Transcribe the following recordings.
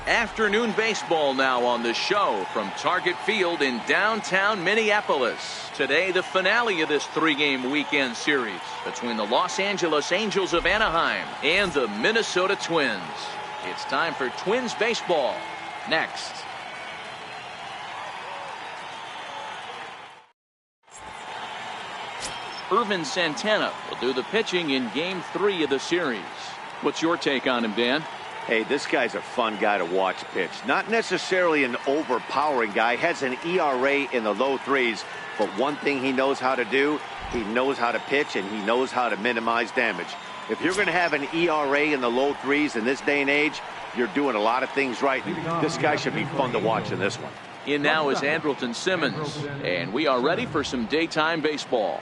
Afternoon baseball now on the show from Target Field in downtown Minneapolis. Today, the finale of this three-game weekend series between the Los Angeles Angels of Anaheim and the Minnesota Twins. It's time for Twins baseball. Next. Ervin Santana will do the pitching in Game 3 of the series. What's your take on him, Dan? Hey, this guy's a fun guy to watch pitch. Not necessarily an overpowering guy. Has an ERA in the low threes. But one thing he knows how to do, he knows how to pitch and he knows how to minimize damage. If you're going to have an ERA in the low threes in this day and age, you're doing a lot of things right. This guy should be fun to watch in this one. In now is Andrelton Simmons. And we are ready for some daytime baseball.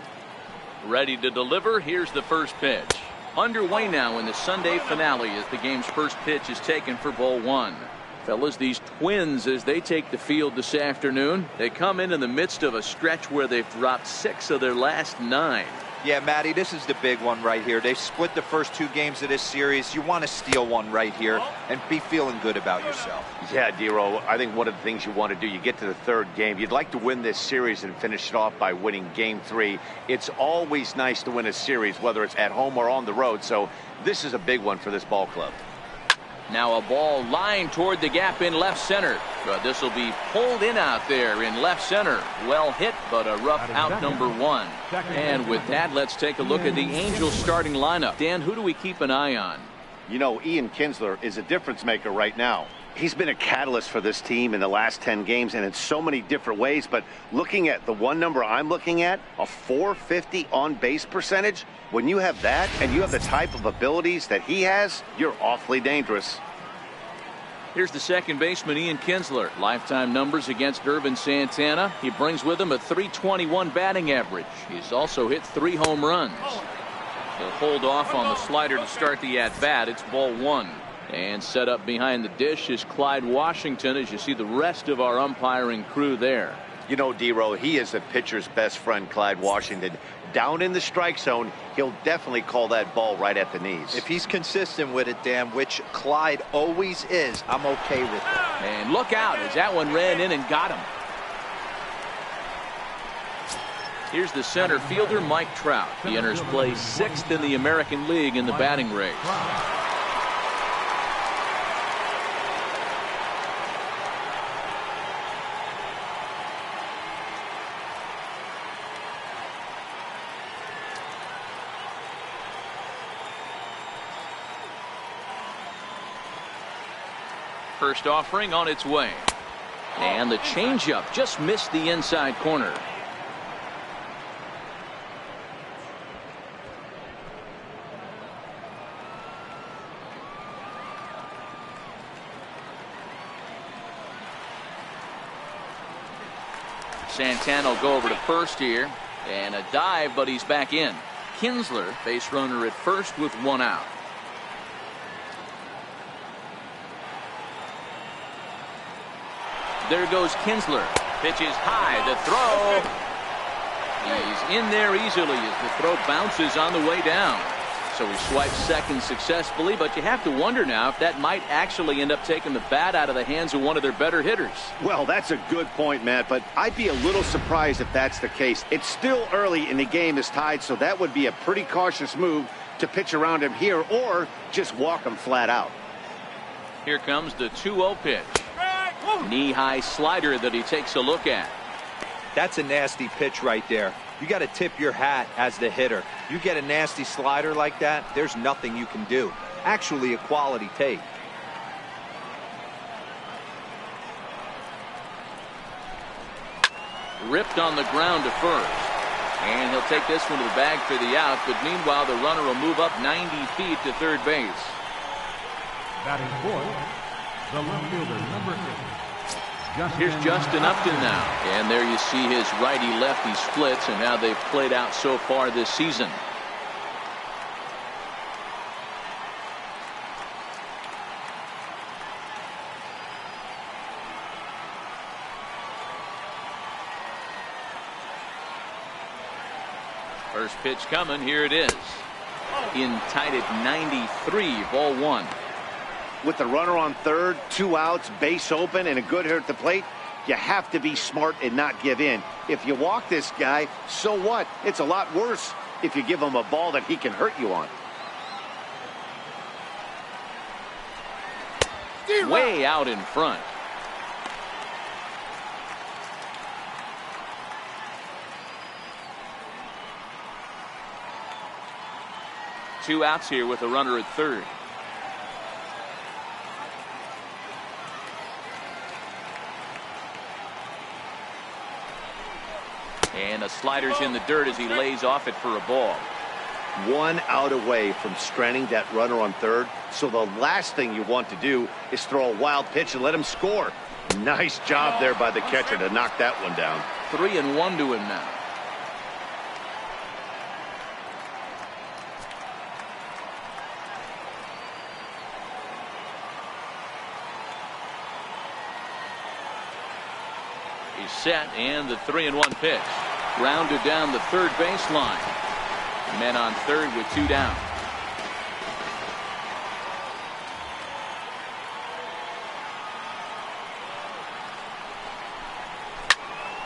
Ready to deliver. Here's the first pitch. Underway now in the Sunday finale as the game's first pitch is taken for ball one. Fellas, these Twins, as they take the field this afternoon, they come in the midst of a stretch where they've dropped 6 of their last 9. Yeah, Matty, this is the big one right here. They've split the first 2 games of this series. You want to steal one right here and be feeling good about yourself. Yeah, Dero, I think one of the things you want to do, you get to the third game, you'd like to win this series and finish it off by winning Game 3. It's always nice to win a series, whether it's at home or on the road, so this is a big one for this ball club. Now a ball lined toward the gap in left center. But this will be pulled in out there in left center. Well hit, but a rough out number 1. And with that, let's take a look at the Angels starting lineup. Dan, who do we keep an eye on? You know, Ian Kinsler is a difference maker right now. He's been a catalyst for this team in the last 10 games and in so many different ways. But looking at the one number I'm looking at, a .450 on base percentage, when you have that and you have the type of abilities that he has, you're awfully dangerous. Here's the second baseman, Ian Kinsler. Lifetime numbers against Ervin Santana. He brings with him a .321 batting average. He's also hit 3 home runs. He'll hold off on the slider to start the at-bat. It's ball 1. And set up behind the dish is Clyde Washington, as you see the rest of our umpiring crew there. You know, D-Row, he is the pitcher's best friend, Clyde Washington. Down in the strike zone, he'll definitely call that ball right at the knees. If he's consistent with it, Dan, which Clyde always is, I'm okay with it. And look out as that one ran in and got him. Here's the center fielder, Mike Trout. He enters play 6th in the American League in the batting race. First offering on its way. And the changeup just missed the inside corner. Santana will go over to first here. And a dive, but he's back in. Kinsler, base runner at first with 1 out. There goes Kinsler. Pitches high. The throw. He's in there easily as the throw bounces on the way down. So he swipes second successfully, but you have to wonder now if that might actually end up taking the bat out of the hands of one of their better hitters. Well, that's a good point, Matt, but I'd be a little surprised if that's the case. It's still early and the game is tied, so that would be a pretty cautious move to pitch around him here or just walk him flat out. Here comes the 2-0 pitch. Knee-high slider that he takes a look at. That's a nasty pitch right there. You got to tip your hat as the hitter. You get a nasty slider like that, there's nothing you can do. Actually a quality take. Ripped on the ground to first. And he'll take this one to the bag for the out, but meanwhile the runner will move up 90 feet to third base. Batting fourth, the left fielder, number 8. Here's Justin Upton now. And there you see his righty-lefty splits and how they've played out so far this season. First pitch coming. Here it is. In tight at 93, ball 1. With the runner on third, 2 outs, base open, and a good hitter at the plate, you have to be smart and not give in. If you walk this guy, so what? It's a lot worse if you give him a ball that he can hurt you on. Way out in front. Two outs here with a runner at third. And a slider's in the dirt as he lays off it for a ball. 1 out away from stranding that runner on third. So the last thing you want to do is throw a wild pitch and let him score. Nice job there by the catcher to knock that one down. 3-1 to him now. He's set, and the 3-1 pitch. Grounded down the third baseline. Men on third with 2 down.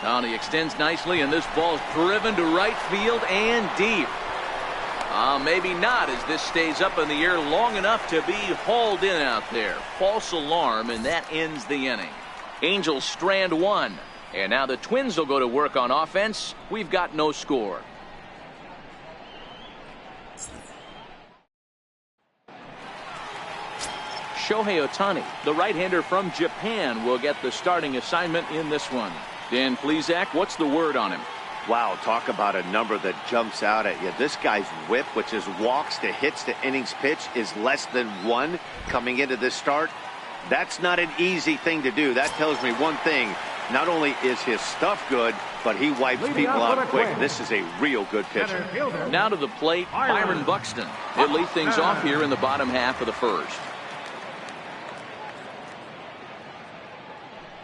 Now he extends nicely, and this ball's driven to right field and deep. Maybe not, as this stays up in the air long enough to be hauled in out there. False alarm, and that ends the inning. Angels strand 1. And now the Twins will go to work on offense. We've got no score. Shohei Ohtani, the right-hander from Japan, will get the starting assignment in this one. Dan Plesac, what's the word on him? Wow, talk about a number that jumps out at you. This guy's whip, which is walks to hits to innings pitched, is less than 1 coming into this start. That's not an easy thing to do. That tells me one thing. Not only is his stuff good, but he wipes people out quick. This is a real good pitcher. Now to the plate, Byron Buxton. He'll lead things off here in the bottom half of the first.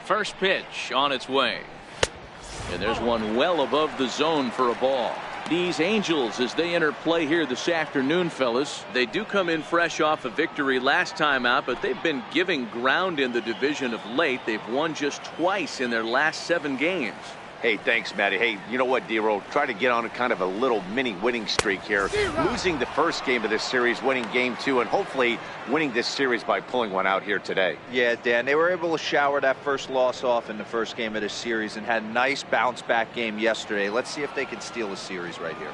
First pitch on its way. And there's one well above the zone for a ball. These Angels, as they enter play here this afternoon, fellas, they do come in fresh off a victory last time out, but they've been giving ground in the division of late. They've won just twice in their last 7 games. Hey, thanks, Matty. Hey, you know what, D-Roll? Try to get on a kind of a little mini winning streak here. Losing the first game of this series, winning game 2, and hopefully winning this series by pulling one out here today. Yeah, Dan, they were able to shower that first loss off in the first game of this series and had a nice bounce-back game yesterday. Let's see if they can steal a series right here.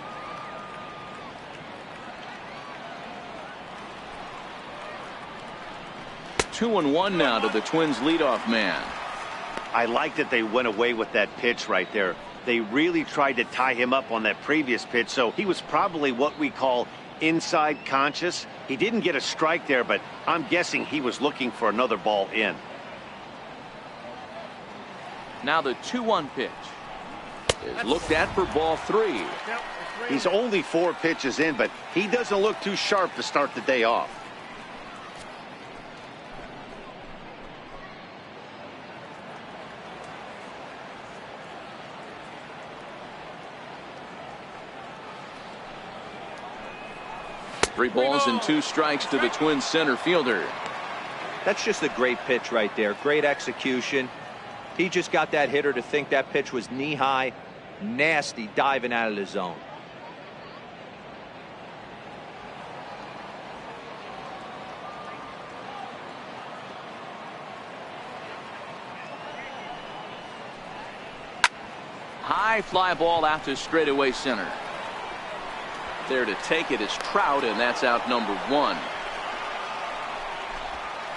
Two and one now to the Twins leadoff man. I like that they went away with that pitch right there. They really tried to tie him up on that previous pitch, so he was probably what we call inside conscious. He didn't get a strike there, but I'm guessing he was looking for another ball in. Now the 2-1 pitch is looked at for ball 3. He's only 4 pitches in, but he doesn't look too sharp to start the day off. Three balls and 2 strikes to the Twins center fielder. That's just a great pitch right there. Great execution. He just got that hitter to think that pitch was knee-high. Nasty diving out of the zone. High fly ball out to straightaway center. There to take it is Trout, and that's out number 1.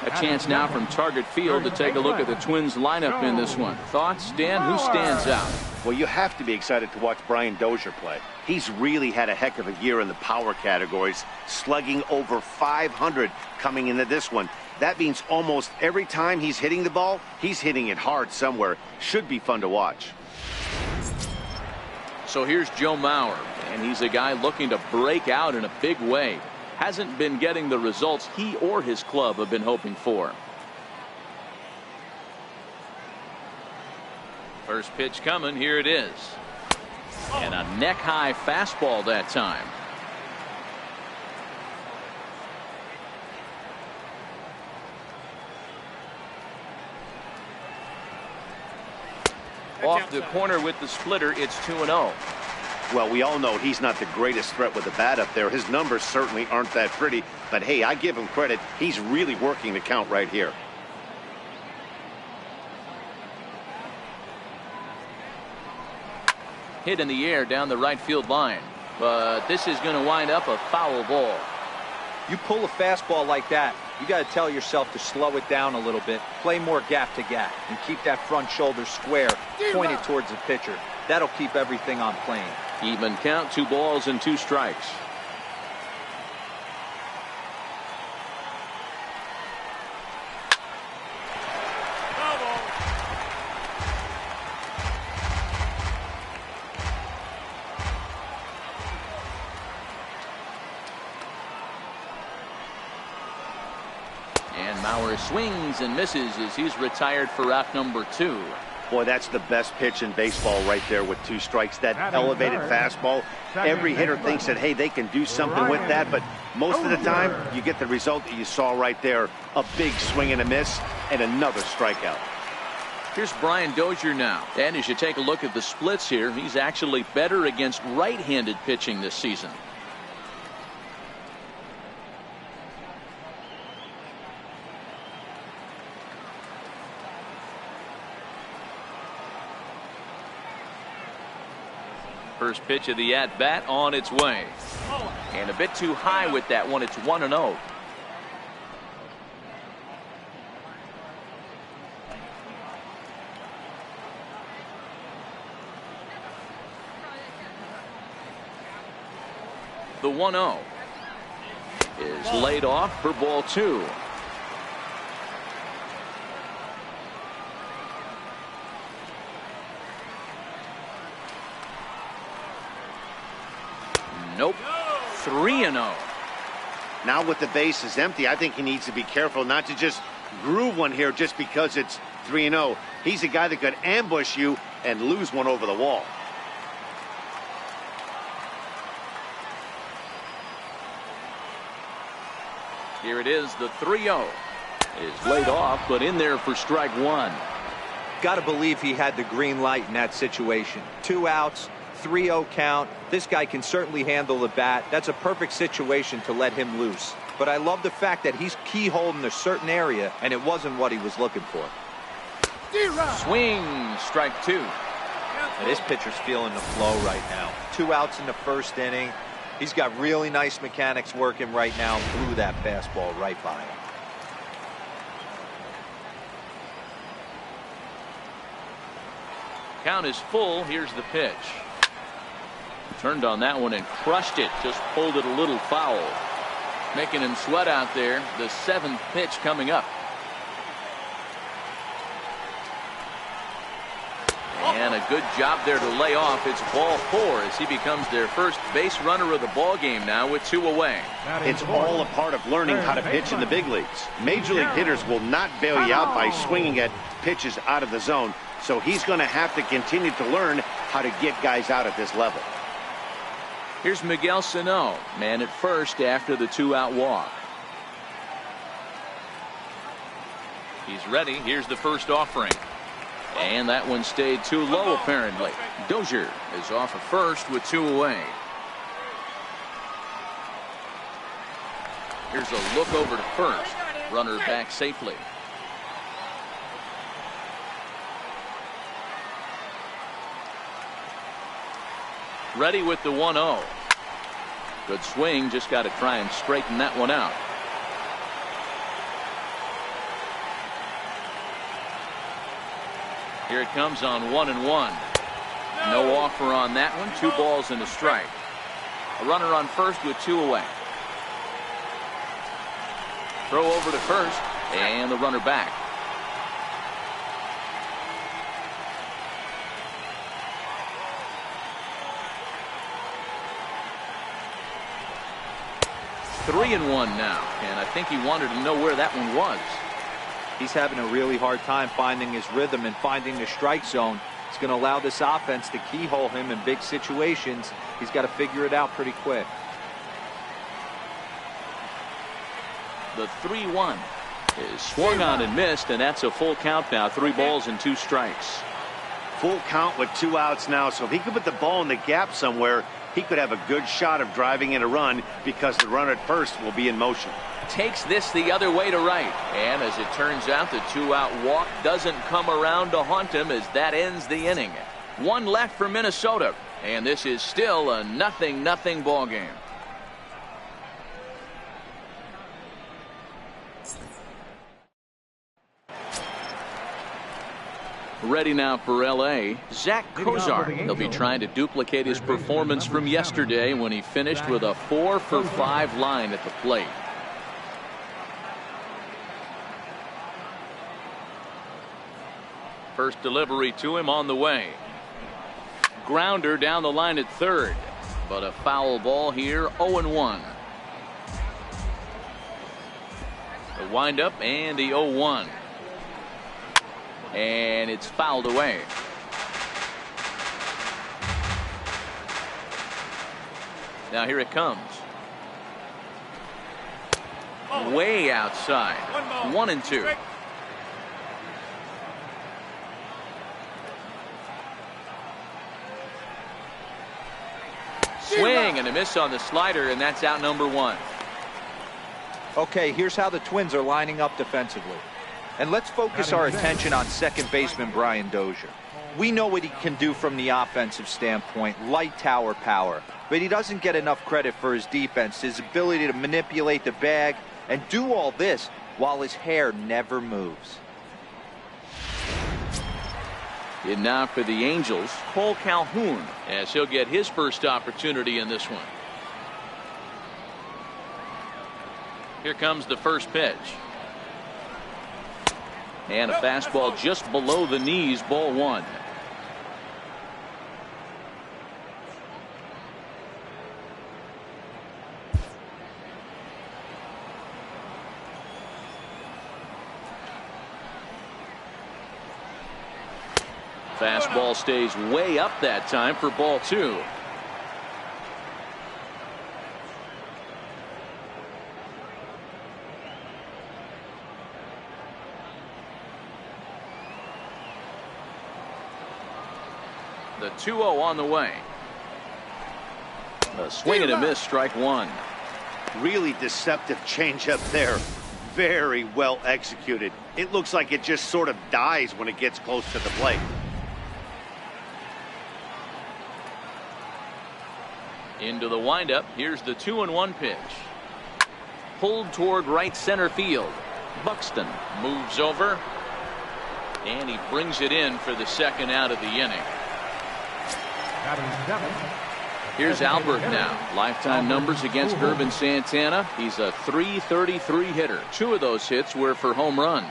A chance now from Target Field to take a look at the Twins lineup in this one. Thoughts, Dan? Who stands out? Well, you have to be excited to watch Brian Dozier play. He's really had a heck of a year in the power categories, slugging over 500 coming into this one. That means almost every time he's hitting the ball, he's hitting it hard somewhere. Should be fun to watch. So here's Joe Mauer, and he's a guy looking to break out in a big way. Hasn't been getting the results he or his club have been hoping for. First pitch coming, here it is. And a neck-high fastball that time. Off the corner with the splitter, it's 2-0. Well, we all know he's not the greatest threat with the bat up there. His numbers certainly aren't that pretty. But, hey, I give him credit. He's really working the count right here. Hit in the air down the right field line. But this is going to wind up a foul ball. You pull a fastball like that, you got to tell yourself to slow it down a little bit, play more gap to gap, and keep that front shoulder square, pointed towards the pitcher. That'll keep everything on plane. Even count, 2 balls and 2 strikes. And Mauer swings and misses as he's retired for out number 2. Boy, that's the best pitch in baseball right there with 2 strikes. That elevated fastball. Every hitter thinks that, hey, they can do something with that. But most of the time, you get the result that you saw right there. A big swing and a miss and another strikeout. Here's Brian Dozier now. And as you take a look at the splits here, he's actually better against right-handed pitching this season. First pitch of the at-bat on its way. And a bit too high with that one. It's 1-0. The 1-0 is laid off for ball 2. Nope. 3-0. Now with the bases empty, I think he needs to be careful not to just groove one here just because it's 3-0. He's a guy that could ambush you and lose one over the wall. Here it is, the 3-0 is laid off, but in there for strike 1. Got to believe he had the green light in that situation. 2 outs. 3-0 count. This guy can certainly handle the bat. That's a perfect situation to let him loose. But I love the fact that he's keyholed in a certain area, and it wasn't what he was looking for. Swing, strike 2. And this pitcher's feeling the flow right now. 2 outs in the first inning. He's got really nice mechanics working right now. Blew that fastball right by him. Count is full. Here's the pitch. Turned on that one and crushed it. Just pulled it a little foul. Making him sweat out there. The 7th pitch coming up. And a good job there to lay off. It's ball 4 as he becomes their first base runner of the ball game now with 2 away. It's all a part of learning how to pitch in the big leagues. Major league hitters will not bail you out by swinging at pitches out of the zone. So he's going to have to continue to learn how to get guys out at this level. Here's Miguel Sano, man at first after the 2-out walk. He's ready. Here's the first offering. And that one stayed too low apparently. Dozier is off of first with 2 away. Here's a look over to first. Runner back safely. Ready with the 1-0. Good swing. Just got to try and straighten that one out. Here it comes on 1-1. No offer on that one. 2 balls and a strike. A runner on first with 2 away. Throw over to first and the runner back. Three and 1 now, and I think he wanted to know where that one was. He's having a really hard time finding his rhythm and finding the strike zone. It's going to allow this offense to keyhole him in big situations. He's got to figure it out pretty quick. The 3-1 is swung on and missed, and that's a full count now. 3 balls and 2 strikes. Full count with 2 outs now, so if he could put the ball in the gap somewhere, he could have a good shot of driving in a run because the runner at first will be in motion. Takes this the other way to right, and as it turns out, the 2-out walk doesn't come around to haunt him as that ends the inning. 1 left for Minnesota, and this is still a 0-0 ball game. Ready now for L.A., Zach Kozar. He'll be trying to duplicate his performance from yesterday when he finished with a 4-for-5 line at the plate. First delivery to him on the way. Grounder down the line at third, but a foul ball here. 0-1. The windup and the 0-1. And it's fouled away. Now here it comes. Way outside. 1-2. Swing and a miss on the slider, and that's out number 1. Okay, here's how the Twins are lining up defensively. And let's focus our attention on second baseman Brian Dozier. We know what he can do from the offensive standpoint, light tower power, but he doesn't get enough credit for his defense, his ability to manipulate the bag and do all this while his hair never moves. And now for the Angels, Cole Calhoun, as he'll get his first opportunity in this one. Here comes the first pitch. And a fastball just below the knees, ball 1. Fastball stays way up that time for ball 2. The 2-0 on the way. A swing and a miss, strike 1. Really deceptive changeup there. Very well executed. It looks like it just sort of dies when it gets close to the plate. Into the windup. Here's the 2-1 pitch. Pulled toward right center field. Buxton moves over, and he brings it in for the second out of the inning. Here's Albert now. Lifetime numbers against Urban Santana. He's a .333 hitter. 2 of those hits were for home runs.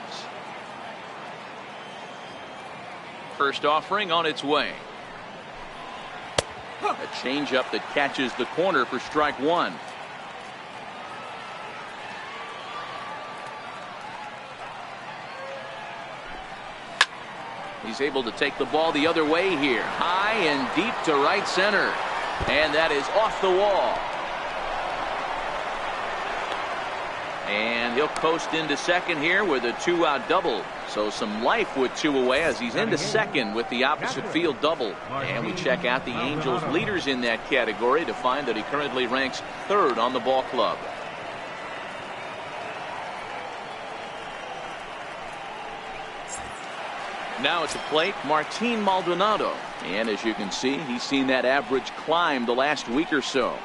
First offering on its way. A changeup that catches the corner for strike 1. He's able to take the ball the other way here. High and deep to right center. And that is off the wall. And he'll coast into second here with a 2-out double. So some life with 2 away as he's into second with the opposite field double. And we check out the Angels leaders in that category to find that he currently ranks 3rd on the ball club. Now at the plate, Martin Maldonado. And as you can see, he's seen that average climb the last week or so.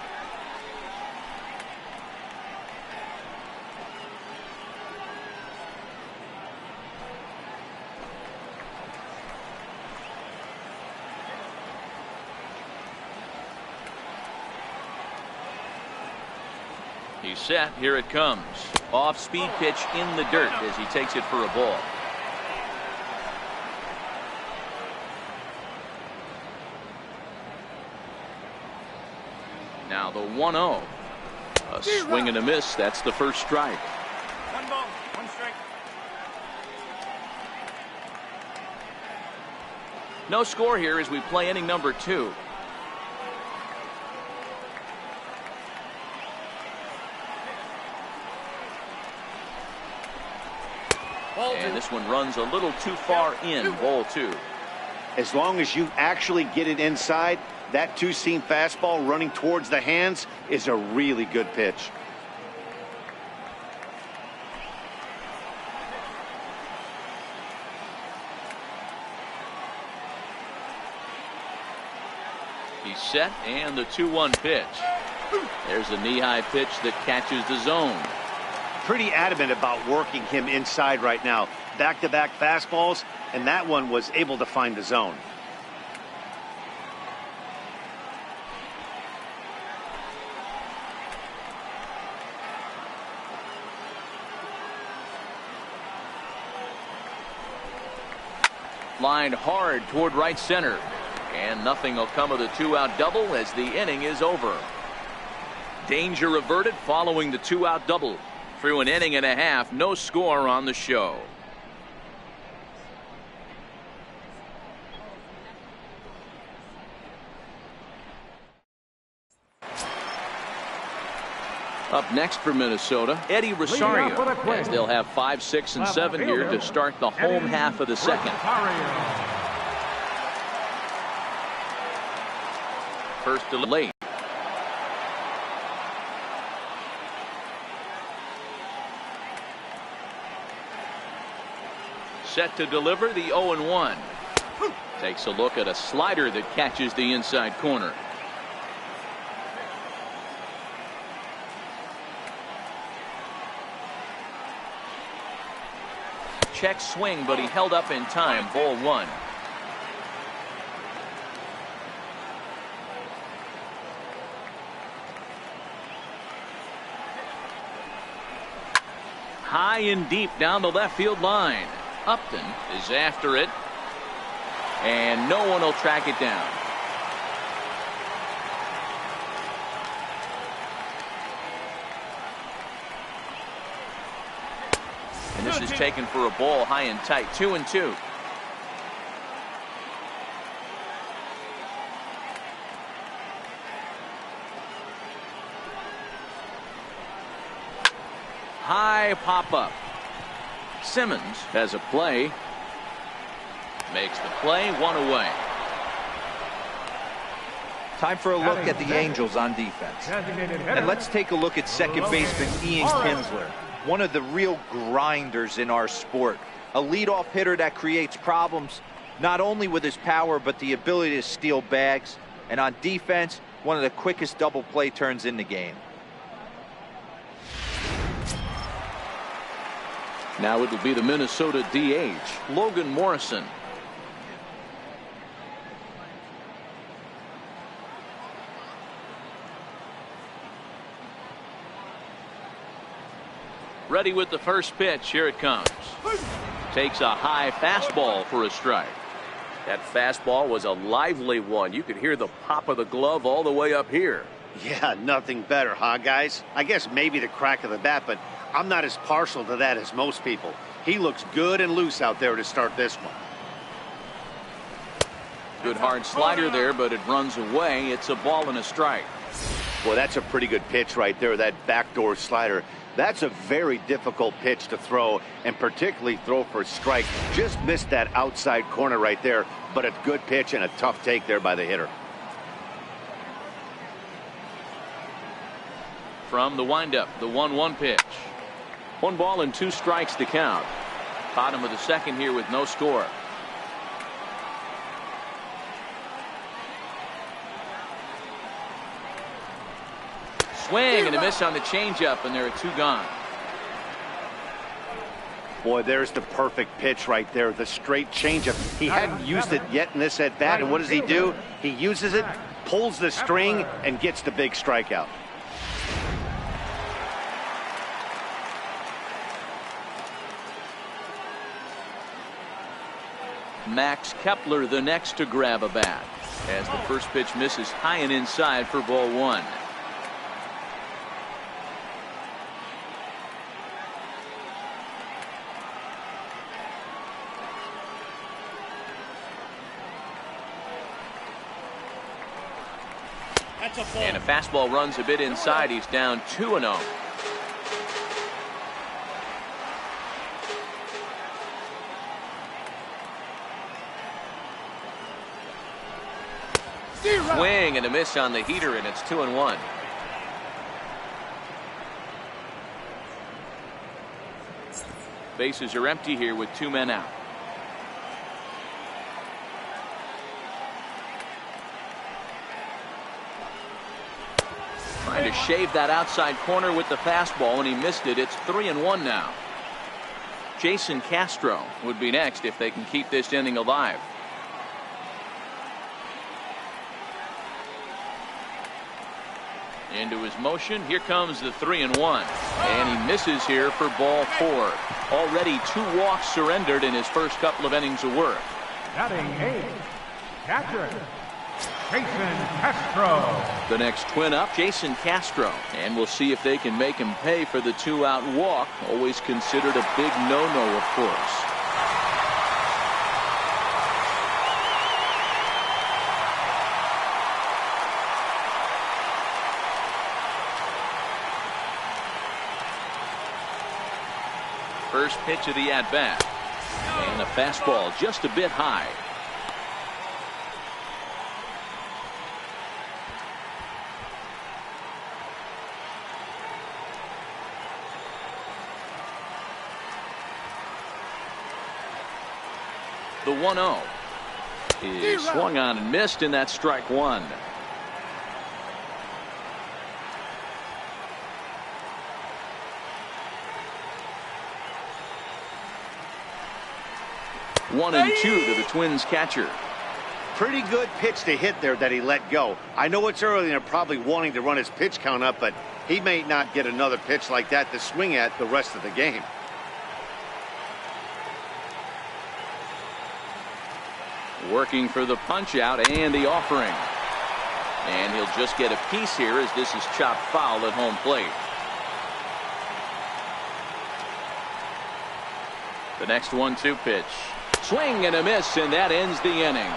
He's set. Here it comes. Off-speed pitch in the dirt as he takes it for a ball. Now the 1-0. A swing and a miss. That's the first strike. 1 ball, 1 strike. No score here as we play inning number 2. And this one runs a little too far in, ball 2. As long as you actually get it inside, that two-seam fastball running towards the hands is a really good pitch. He's set, and the 2-1 pitch. There's a knee-high pitch that catches the zone. Pretty adamant about working him inside right now. Back-to-back fastballs, and that one was able to find the zone. Lined hard toward right center. And nothing will come of the 2-out double as the inning is over. Danger averted following the 2-out double. Through an inning and a half, no score on the show. Up next for Minnesota, Eddie Rosario, as they'll have 5, 6, and 7 here to start the home half of the second. First to late. Set to deliver the 0-1. Takes a look at a slider that catches the inside corner. Check swing, but he held up in time. Ball 1. High and deep down the left field line. Upton is after it, and no one will track it down. And this is taken for a ball high and tight. 2-2. High pop up. Simmons has a play. Makes the play, 1 away. Time for a look at the Angels on defense. And let's take a look at second baseman Ian Kinsler, one of the real grinders in our sport. A leadoff hitter that creates problems, not only with his power, but the ability to steal bags. And on defense, one of the quickest double play turns in the game. Now it will be the Minnesota DH, Logan Morrison. Ready with the first pitch. Here it comes. Takes a high fastball for a strike. That fastball was a lively one. You could hear the pop of the glove all the way up here. Yeah, nothing better, huh, guys? I guess maybe the crack of the bat, but I'm not as partial to that as most people. He looks good and loose out there to start this one. Good hard slider there, but it runs away. It's a ball and a strike. Well, that's a pretty good pitch right there, that backdoor slider. That's a very difficult pitch to throw, and particularly throw for a strike. Just missed that outside corner right there, but a good pitch and a tough take there by the hitter. From the windup, the 1-1 pitch. 1 ball and 2 strikes to count. Bottom of the second here with no score. Swing and a miss on the changeup, and there are 2 gone. Boy, there's the perfect pitch right there, the straight changeup. He hadn't used it yet in this at bat, and what does he do? He uses it, pulls the string, and gets the big strikeout. Max Kepler the next to grab a bat, as the first pitch misses high and inside for ball 1. And a fastball runs a bit inside. He's down 2-0. Swing and a miss on the heater, and it's 2-1. Bases are empty here with 2 men out. Trying to shave that outside corner with the fastball, and he missed it. It's 3-1 now. Jason Castro would be next if they can keep this inning alive. Into his motion. Here comes the 3-1. And he misses here for ball 4. Already 2 walks surrendered in his first couple of innings of work. Batting 8, catcher, Jason Castro. The next twin up, Jason Castro. And we'll see if they can make him pay for the 2-out walk. Always considered a big no-no, of course. First pitch of the at-bat. And a fastball just a bit high. The 1-0 is swung on and missed, and that's strike 1. One and 2 to the Twins catcher. Pretty good pitch to hit there that he let go. I know it's early and they're probably wanting to run his pitch count up, but he may not get another pitch like that to swing at the rest of the game. Working for the punch out and the offering. And he'll just get a piece here as this is chopped foul at home plate. The next 1-2 pitch. Swing and a miss, and that ends the inning.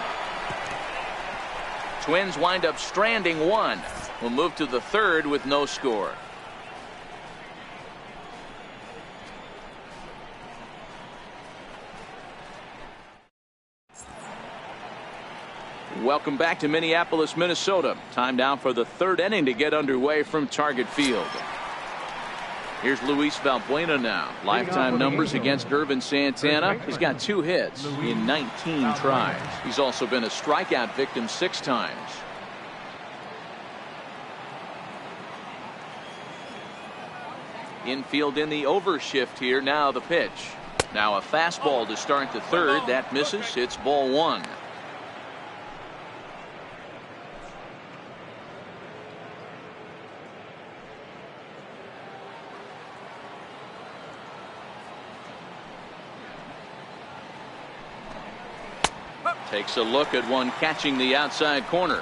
Twins wind up stranding 1. We'll move to the 3rd with no score. Welcome back to Minneapolis, Minnesota. Time now for the 3rd inning to get underway from Target Field. Here's Luis Valbuena now. Lifetime numbers against Irvin Santana. He's got 2 hits in 19 tries. He's also been a strikeout victim 6 times. Infield in the overshift here. Now the pitch. Now a fastball to start the 3rd. That misses. It's ball 1. Takes a look at one catching the outside corner.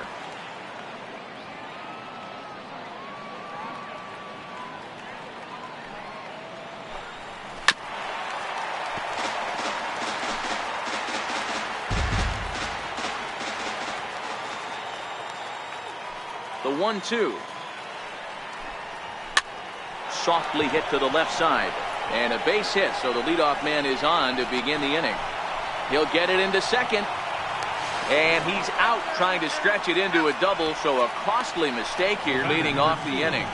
The 1-2. Softly hit to the left side. And a base hit, so the leadoff man is on to begin the inning. He'll get it into second. And he's out trying to stretch it into a double, so a costly mistake here leading off the inning.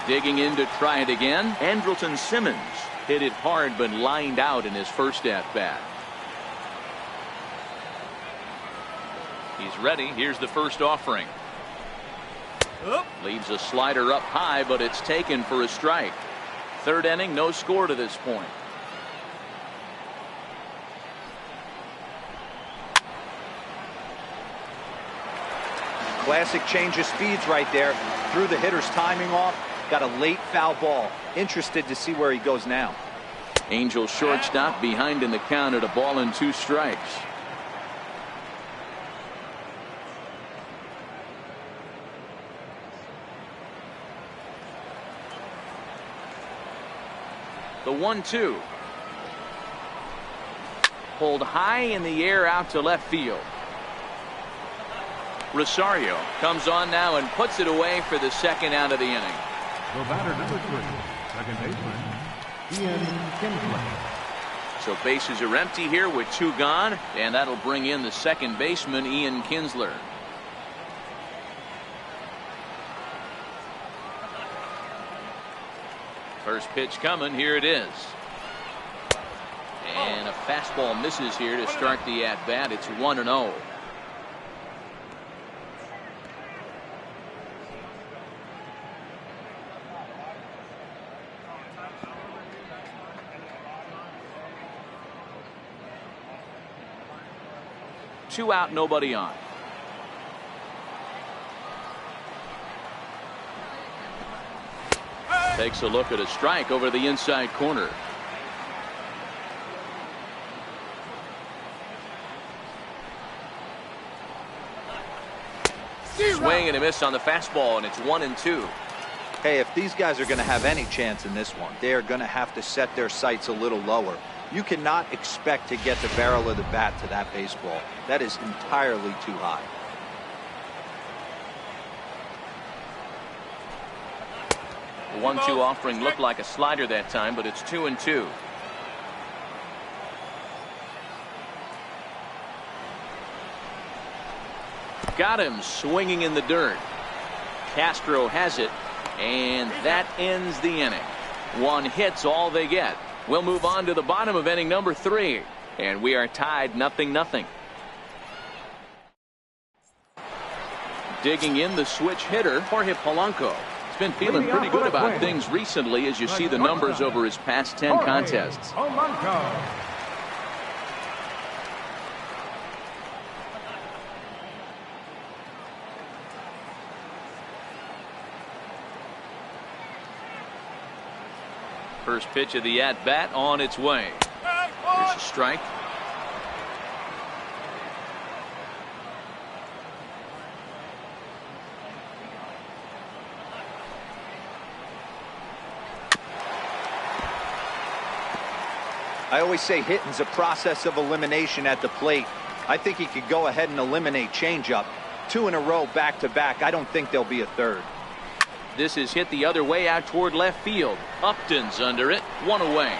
Digging in to try it again. Andrelton Simmons hit it hard but lined out in his first at-bat. He's ready. Here's the first offering. Leaves a slider up high, but it's taken for a strike. 3rd inning, no score to this point. Classic change of speeds right there. Threw the hitter's timing off. Got a late foul ball. Interested to see where he goes now. Angels shortstop behind in the count at a ball and 2 strikes. The 1-2. Pulled high in the air out to left field. Rosario comes on now and puts it away for the 2nd out of the inning. The batter number 3, second baseman, Ian Kinsler. So bases are empty here with 2 gone, and that'll bring in the second baseman, Ian Kinsler. First pitch coming. Here it is. And a fastball misses here to start the at-bat. It's 1-0. Two out, nobody on. Takes a look at a strike over the inside corner. Swing and a miss on the fastball, and it's 1-2. Hey, if these guys are going to have any chance in this one, they are going to have to set their sights a little lower. You cannot expect to get the barrel of the bat to that baseball. That is entirely too high. The 1-2 offering looked like a slider that time, but it's 2-2. Got him swinging in the dirt. Castro has it, and that ends the inning. 1 hit's all they get. We'll move on to the bottom of inning number 3, and we are tied 0-0. Digging in the switch hitter, Jorge Polanco. He's been feeling pretty good about things recently as you see the numbers over his past 10 contests. First pitch of the at-bat on its way. There's a strike. I always say hitting's a process of elimination at the plate. I think he could go ahead and eliminate changeup. 2 in a row back-to-back. I don't think there'll be a third. This is hit the other way out toward left field. Upton's under it. 1 away.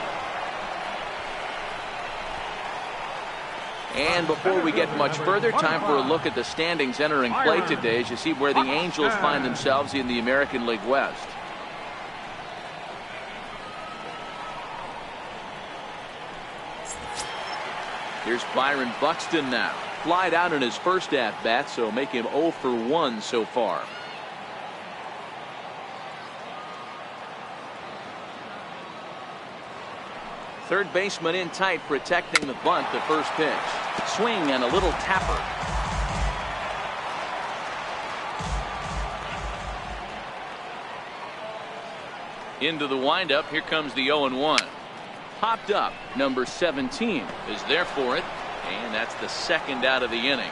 And before we get much further, time for a look at the standings entering play today as you see where the Angels find themselves in the American League West. Here's Byron Buxton now. Flied out in his first at-bat, so make him 0 for 1 so far. Third baseman in tight, protecting the bunt. The first pitch. Swing and a little tapper. Into the windup. Here comes the 0-1. Popped up. Number 17 is there for it. And that's the second out of the inning.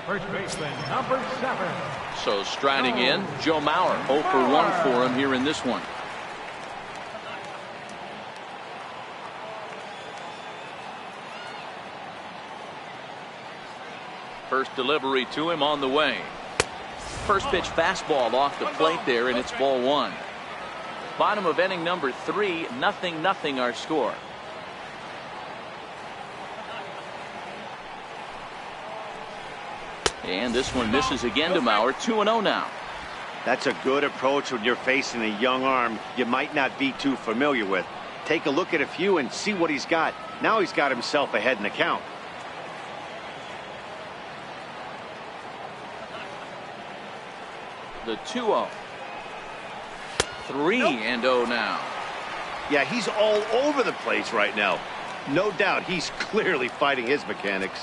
First baseman, number 7. So striding in, Joe Mauer. 0 for 1 for him here in this one. First delivery to him on the way. First pitch fastball off the plate there, and it's ball 1. Bottom of inning number 3, 0-0 our score. And this one misses again to Mauer. 2-0 now. That's a good approach when you're facing a young arm you might not be too familiar with. Take a look at a few and see what he's got. Now he's got himself ahead in the count. The 2-0. 3-0 now. Yeah, he's all over the place right now. No doubt he's clearly fighting his mechanics.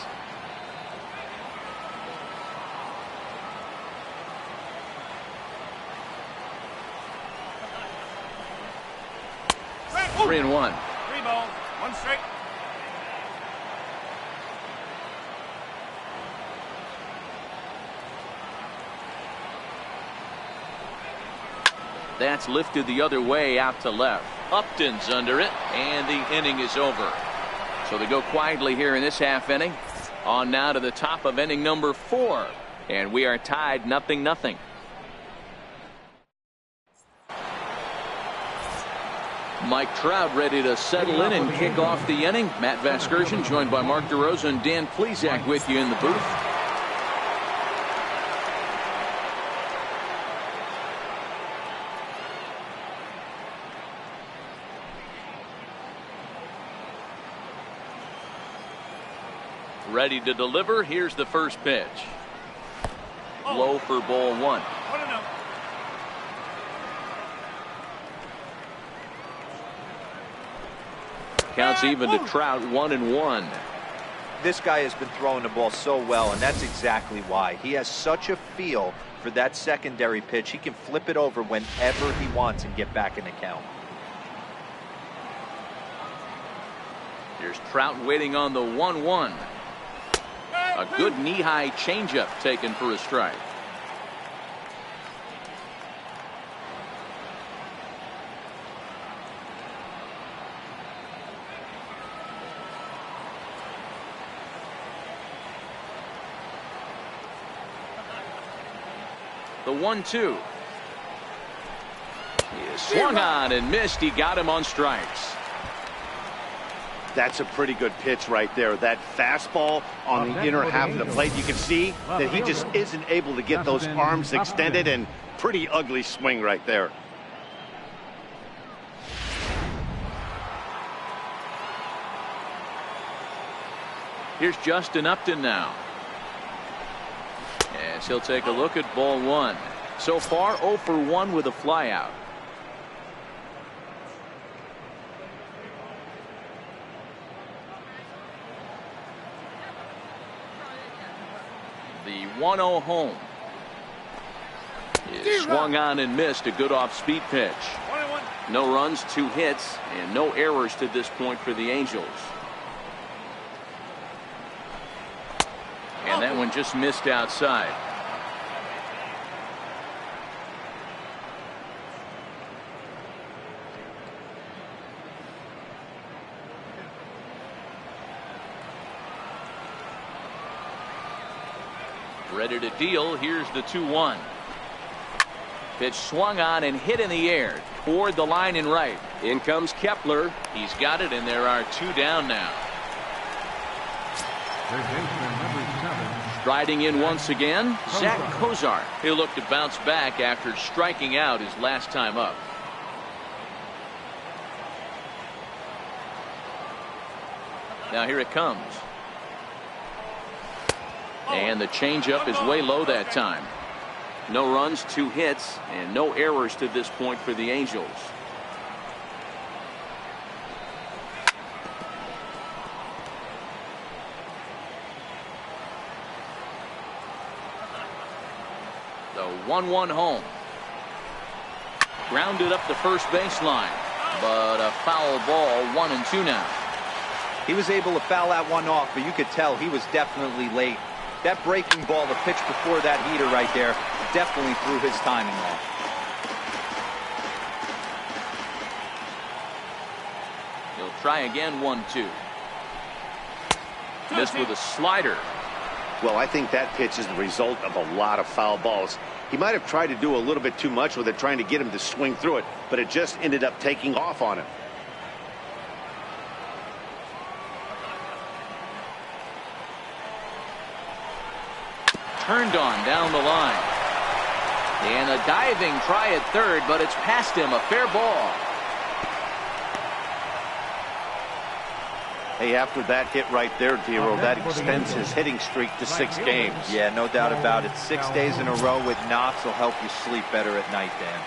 Three and 1. 3 balls, 1 strike. That's lifted the other way out to left. Upton's under it, and the inning is over. So they go quietly here in this half inning. On now to the top of inning number 4. And we are tied 0-0. Mike Trout ready to settle in and kick off the inning. Matt Vasgersian joined by Mark DeRosa and Dan Plesac with you in the booth. Ready to deliver. Here's the first pitch. Low for ball 1. Counts even to Trout, 1-1. This guy has been throwing the ball so well, and that's exactly why. He has such a feel for that secondary pitch. He can flip it over whenever he wants and get back in the count. Here's Trout waiting on the 1-1. A good knee-high changeup taken for a strike. The 1-2. He swung on and missed. He got him on strikes. That's a pretty good pitch right there. That fastball on the inner half of the plate. You can see that he just isn't able to get those arms extended, and pretty ugly swing right there. Here's Justin Upton now. As he'll take a look at ball 1. So far 0 for 1 with a flyout. The 1-0 home. Is swung on and missed. A good off-speed pitch. No runs, 2 hits, and no errors to this point for the Angels. And that one just missed outside. Ready to deal. Here's the 2-1. Pitch swung on and hit in the air toward the line and right. In comes Kepler. He's got it, and there are 2 down now. Striding in once again, Zach Kozar. He'll look to bounce back after striking out his last time up. Now here it comes. And the changeup is way low that time. No runs, 2 hits, and no errors to this point for the Angels. The 1-1 home. Grounded up the first baseline, but a foul ball. 1-2 now. He was able to foul that one off, but you could tell he was definitely late. That breaking ball, the pitch before that heater right there, definitely threw his timing off. He'll try again. 1-2. Missed with a slider. Well, I think that pitch is the result of a lot of foul balls. He might have tried to do a little bit too much with it, trying to get him to swing through it, but it just ended up taking off on him. Turned on down the line. And a diving try at third, but it's past him. A fair ball. Hey, after that hit right there, Dero, that extends his hitting streak to 6 games. Yeah, no doubt about it. 6 days in a row with knocks will help you sleep better at night, Dan.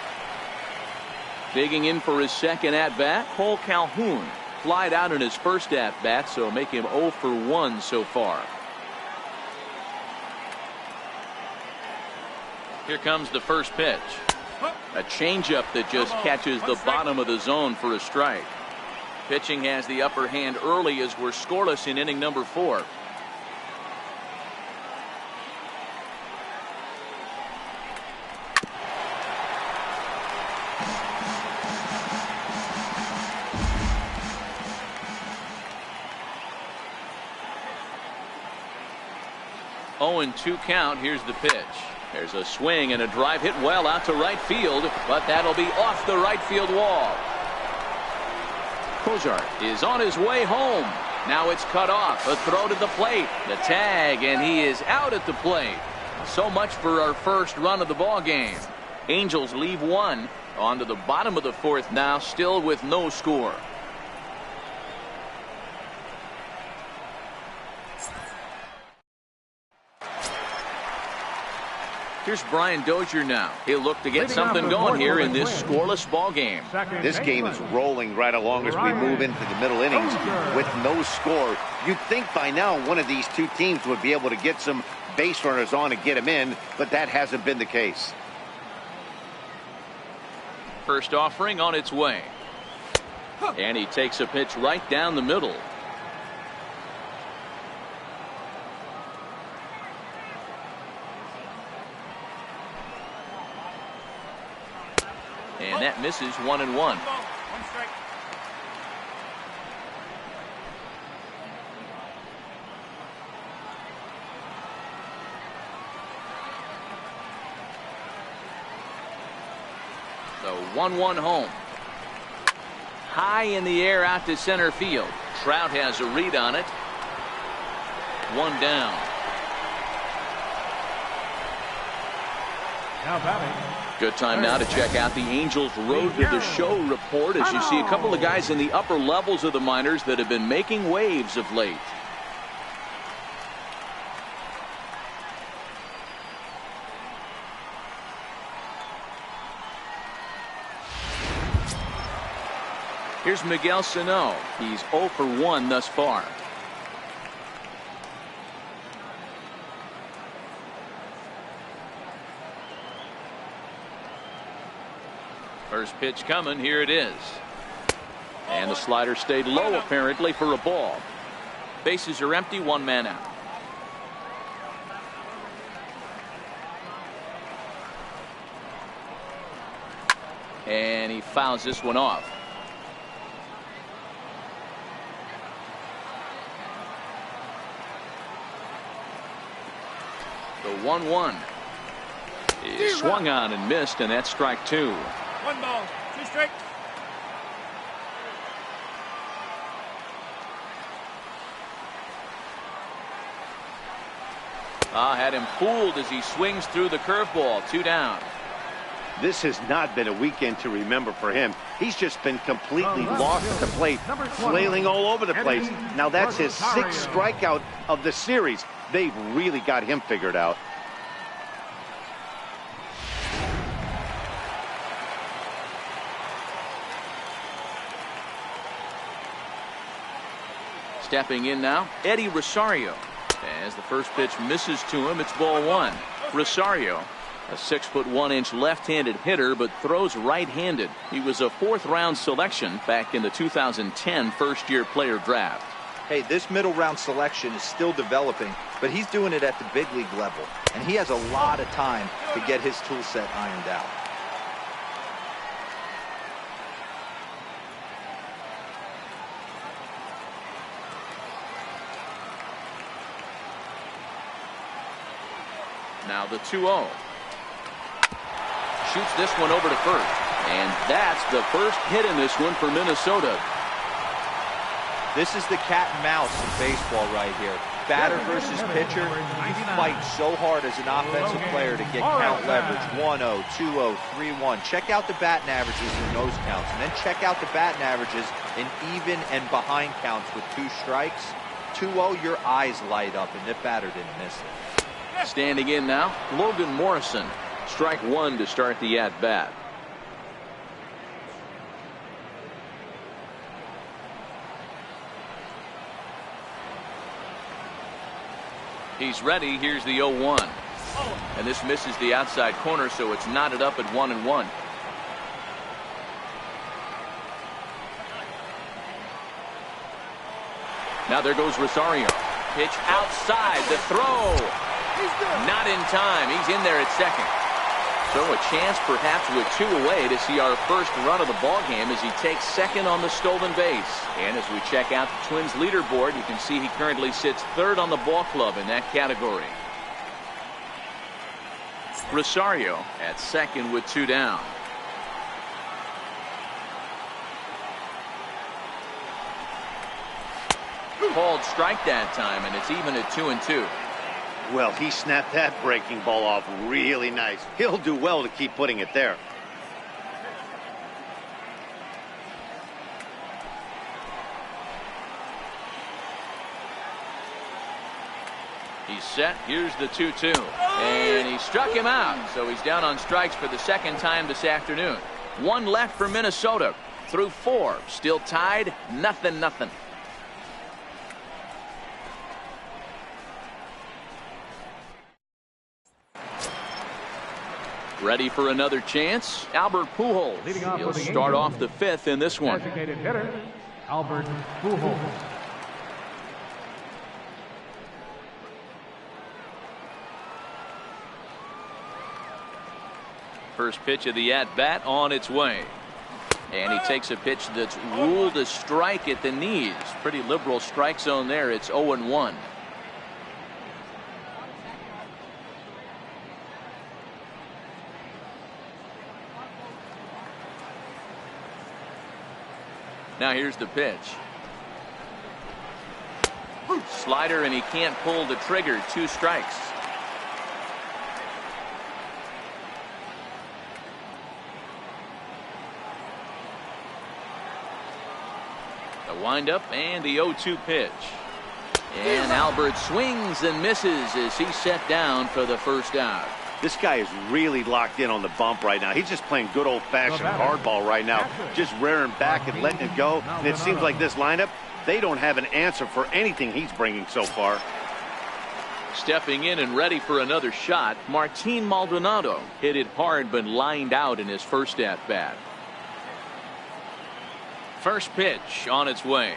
Digging in for his second at-bat, Cole Calhoun. Flied out in his first at-bat, so make him 0 for 1 so far. Here comes the first pitch. A changeup that just catches the bottom of the zone for a strike. Pitching has the upper hand early as we're scoreless in inning number 4. Oh, and 2 count. Here's the pitch. There's a swing and a drive hit well out to right field, but that'll be off the right field wall. Kozar is on his way home. Now it's cut off. A throw to the plate. The tag, and he is out at the plate. So much for our first run of the ball game. Angels leave one. On to the bottom of the fourth now, still with no score. Here's Brian Dozier now. He'll look to get something going here in this scoreless ball game. This game is rolling right along as we move into the middle innings with no score. You'd think by now one of these two teams would be able to get some base runners on and get them in, but that hasn't been the case. First offering on its way. And he takes a pitch right down the middle. And that misses 1-1. One strike. The 1-1 home. High in the air out to center field. Trout has a read on it. One down. Now batting. Good time now to check out the Angels Road to the Show report as you see a couple of guys in the upper levels of the minors that have been making waves of late. Here's Miguel Sano. He's 0 for 1 thus far. First pitch coming. Here it is. And the slider stayed low apparently for a ball. Bases are empty. One man out. And he fouls this one off. The 1-1 is swung on and missed, and that's strike two. 1 ball, 2 strikes. Had him fooled as he swings through the curveball. 2 down. This has not been a weekend to remember for him. He's just been completely lost at the plate, flailing all over the place. Now that's his 6th strikeout of the series. They've really got him figured out. Stepping in now, Eddie Rosario. As the first pitch misses to him, it's ball 1. Rosario, a 6'1" left-handed hitter, but throws right-handed. He was a 4th-round selection back in the 2010 first-year player draft. Hey, this middle round selection is still developing, but he's doing it at the big league level, and he has a lot of time to get his tool set ironed out. Now the 2-0. Shoots this one over to first. And that's the first hit in this one for Minnesota. This is the cat and mouse in baseball right here. Batter versus pitcher. You fight so hard as an offensive player to get count leverage. 1-0, 2-0, 3-1. Check out the batting averages in those counts. And then check out the batting averages in even and behind counts with 2 strikes. 2-0, your eyes light up, and the batter didn't miss it. Standing in now, Logan Morrison. Strike 1 to start the at-bat. He's ready. Here's the 0-1. And this misses the outside corner, so it's knotted up at 1-1. Now there goes Rosario. Pitch outside. The throw. Not in time. He's in there at second. So a chance perhaps with 2 away to see our first run of the ball game as he takes second on the stolen base. And as we check out the Twins leaderboard, you can see he currently sits 3rd on the ball club in that category. Rosario at second with 2 down. Called strike that time, and it's even at 2-2. Well, he snapped that breaking ball off really nice. He'll do well to keep putting it there. He's set. Here's the 2-2. And he struck him out. So he's down on strikes for the second time this afternoon. One left for Minnesota. Through 4. Still tied. 0-0. Ready for another chance? Albert Pujols. He'll start off the 5th in this one. Designated hitter, Albert Pujols. First pitch of the at-bat on its way. And he takes a pitch that's ruled a strike at the knees. Pretty liberal strike zone there. It's 0-1. Now here's the pitch. Slider, and he can't pull the trigger. 2 strikes. The windup and the 0-2 pitch. And Albert swings and misses as he's set down for the first out. This guy is really locked in on the bump right now. He's just playing good old-fashioned hardball right now, just rearing back and letting it go. And it seems like this lineup, they don't have an answer for anything he's bringing so far. Stepping in and ready for another shot, Martin Maldonado hit it hard but lined out in his first at-bat. First pitch on its way.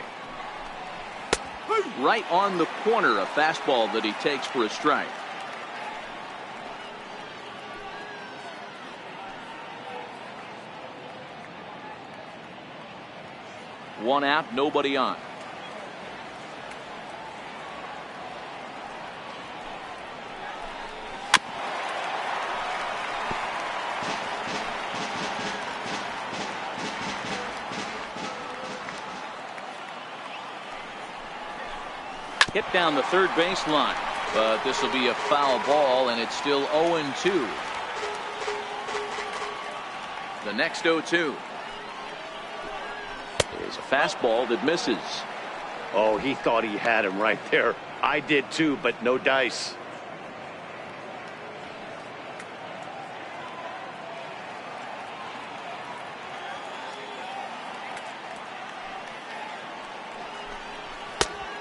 Right on the corner, a fastball that he takes for a strike. One out, nobody on. Hit down the third baseline, but this will be a foul ball, and it's still 0-2. The next 0-2 is a fastball that misses. Oh, he thought he had him right there. I did too, but no dice.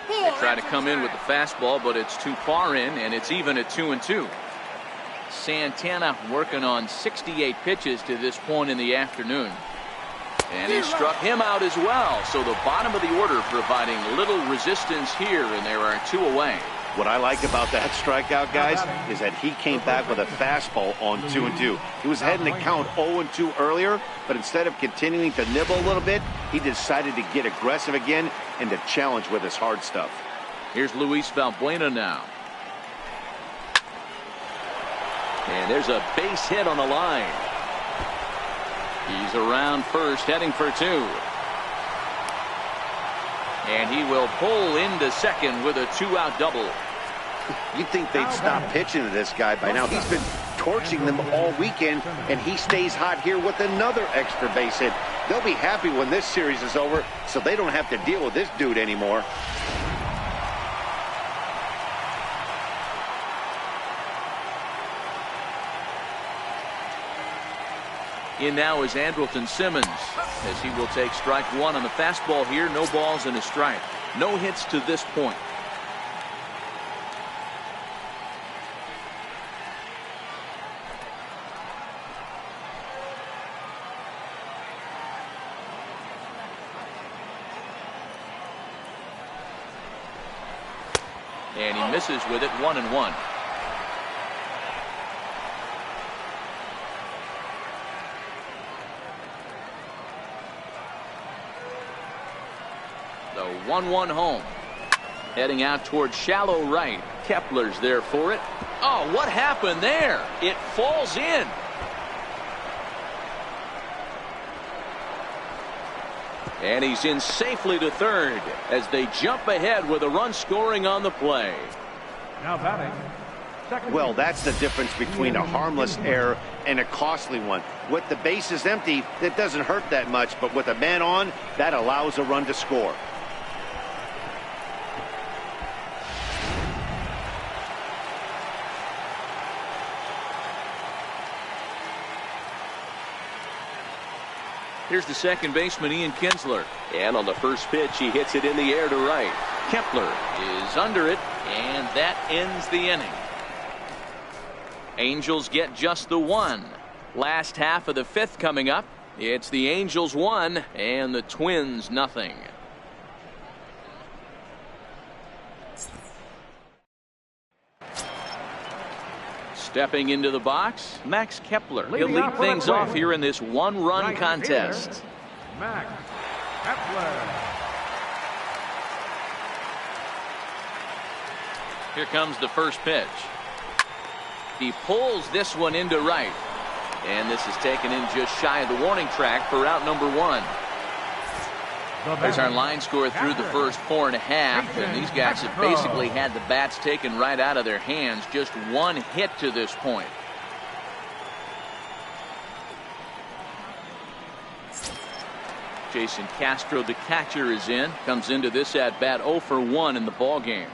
They try to come in with the fastball, but it's too far in, and it's even at 2-2. Santana working on 68 pitches to this point in the afternoon. And he struck him out as well. So the bottom of the order providing little resistance here, and there are 2 away. What I like about that strikeout, guys, is that he came back with a fastball on 2-2. He was heading to count 0-2 earlier, but instead of continuing to nibble a little bit, he decided to get aggressive again and to challenge with his hard stuff. Here's Luis Valbuena now. And there's a base hit on the line. He's around first, heading for 2. And he will pull into second with a 2-out double. You'd think they'd stop pitching to this guy by now. He's been torching them all weekend, and he stays hot here with another extra base hit. They'll be happy when this series is over, so they don't have to deal with this dude anymore. In now is Andrelton Simmons, as he will take strike 1 on the fastball here. No balls and a strike. No hits to this point. And he misses with it, 1-1. The 1-1 home. Heading out towards shallow right. Kepler's there for it. Oh, what happened there? It falls in. And he's in safely to third as they jump ahead with a run scoring on the play. Now batting. Well, that's the difference between a harmless error and a costly one. With the bases empty, it doesn't hurt that much, but with a man on, that allows a run to score. Here's the second baseman, Ian Kinsler. And on the first pitch, he hits it in the air to right. Kepler is under it, and that ends the inning. Angels get just the one. Last half of the fifth coming up. It's the Angels 1 and the Twins nothing. Stepping into the box, Max Kepler. He'll lead things off here in this one-run contest. Max Kepler. Here comes the first pitch. He pulls this one into right. And this is taken in just shy of the warning track for out number 1. There's our line score through the first 4.5. And these guys have basically had the bats taken right out of their hands. Just one hit to this point. Jason Castro, the catcher, is in. Comes into this at bat 0 for 1 in the ball game.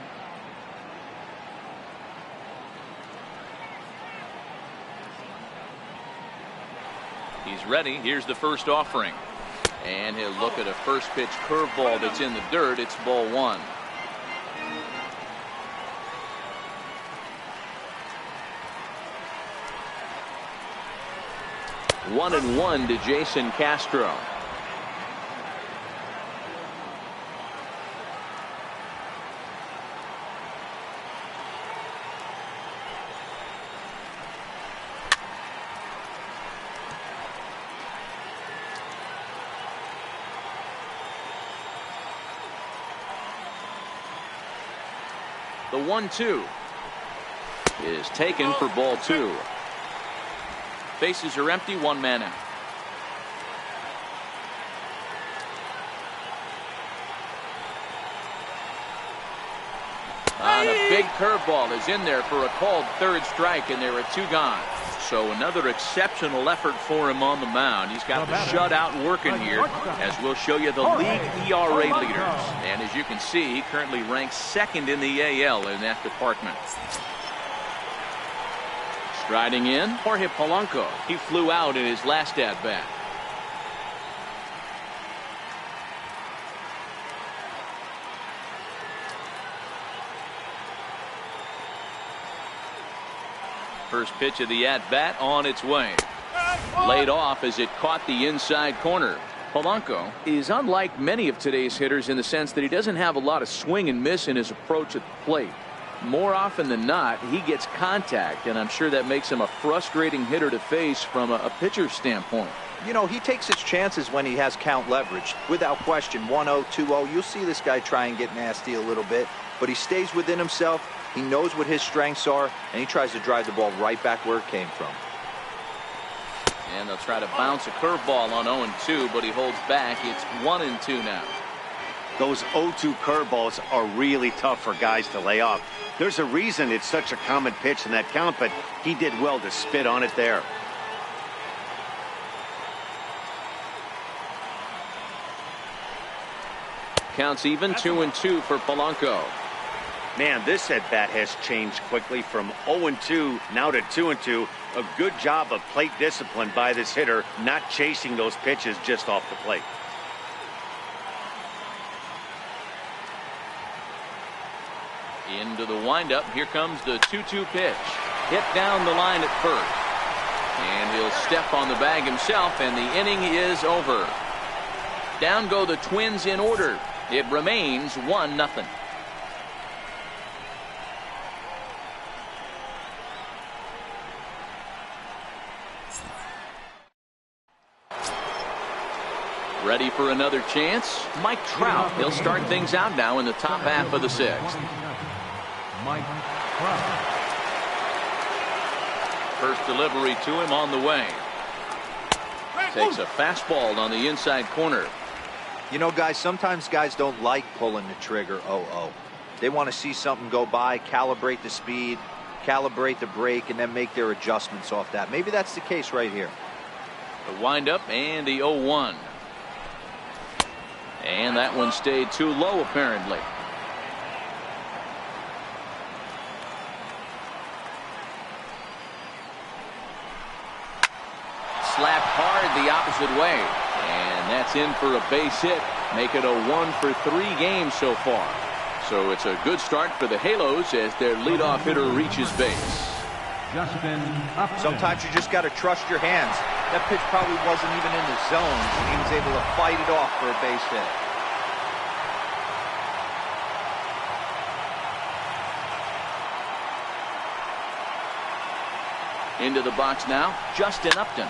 He's ready. Here's the first offering. And he'll look at a first pitch curveball that's in the dirt. It's ball 1. One and one to Jason Castro. The 1-2 is taken for ball 2. Bases are empty, 1 man out. On a big curveball is in there for a called third strike, and there are 2 gone. So another exceptional effort for him on the mound. He's got the shutout working here, as we'll show you the league ERA leaders. And as you can see, he currently ranks 2nd in the AL in that department. Striding in, Jorge Polanco. He flew out in his last at-bat. First pitch of the at-bat on its way. Laid off as it caught the inside corner. Polanco is unlike many of today's hitters in the sense that he doesn't have a lot of swing and miss in his approach at the plate. More often than not, he gets contact, and I'm sure that makes him a frustrating hitter to face from a pitcher's standpoint. You know, he takes his chances when he has count leverage. Without question, 1-0, 2-0, you'll see this guy try and get nasty a little bit, but he stays within himself. He knows what his strengths are, and he tries to drive the ball right back where it came from. And they'll try to bounce a curveball on 0-2, but he holds back. It's 1-2 now. Those 0-2 curveballs are really tough for guys to lay off. There's a reason it's such a common pitch in that count, but he did well to spit on it there. Counts even, 2-2 for Polanco. Man, this at-bat has changed quickly from 0-2 now to 2-2. A good job of plate discipline by this hitter, not chasing those pitches just off the plate. Into the windup. Here comes the 2-2 pitch. Hit down the line at first. And he'll step on the bag himself, and the inning is over. Down go the Twins in order. It remains 1-0. Ready for another chance? Mike Trout. He'll start things out now in the top half of the 6th. Mike Trout. First delivery to him on the way. Takes a fastball on the inside corner. You know, guys, sometimes guys don't like pulling the trigger 0-0. They want to see something go by, calibrate the speed, calibrate the brake, and then make their adjustments off that. Maybe that's the case right here. The windup and the 0-1. And that one stayed too low, apparently. Slapped hard the opposite way. And that's in for a base hit. Make it a 1-for-3 game so far. So it's a good start for the Halos as their leadoff hitter reaches base. Sometimes you just got to trust your hands. That pitch probably wasn't even in the zone, and he was able to fight it off for a base hit. Into the box now, Justin Upton.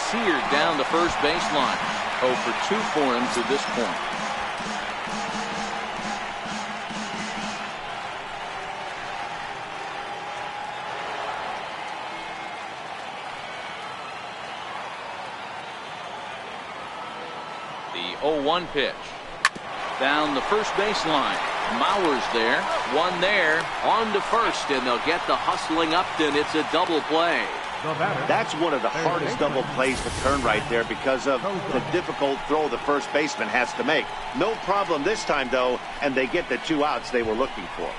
Seared down the first baseline. 0 for 2 for him to this point. The 0-1 pitch. Down the first baseline. Mauer's there. One there. On to first, and they'll get the hustling Upton. It's a double play. That's one of the hardest double plays to turn right there because of the difficult throw the first baseman has to make. No problem this time, though, and they get the 2 outs they were looking for.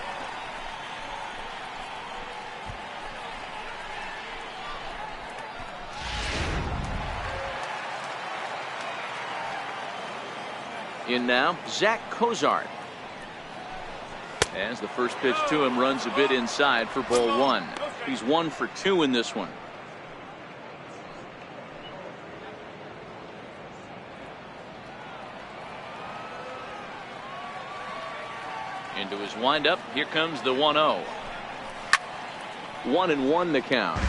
In now, Zach Cozart. As the first pitch to him runs a bit inside for ball 1. He's 1 for 2 in this one. Into his windup. Here comes the 1-0. 1-1 the count.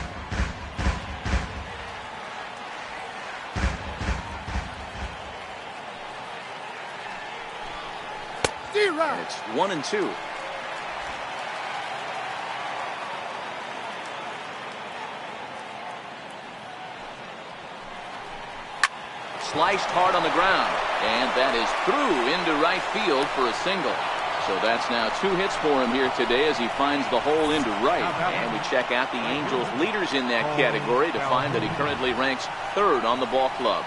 It's 1-2. Sliced hard on the ground, and that is through into right field for a single. So that's now 2 hits for him here today as he finds the hole into right. And we check out the Angels leaders in that category to find that he currently ranks 3rd on the ball club.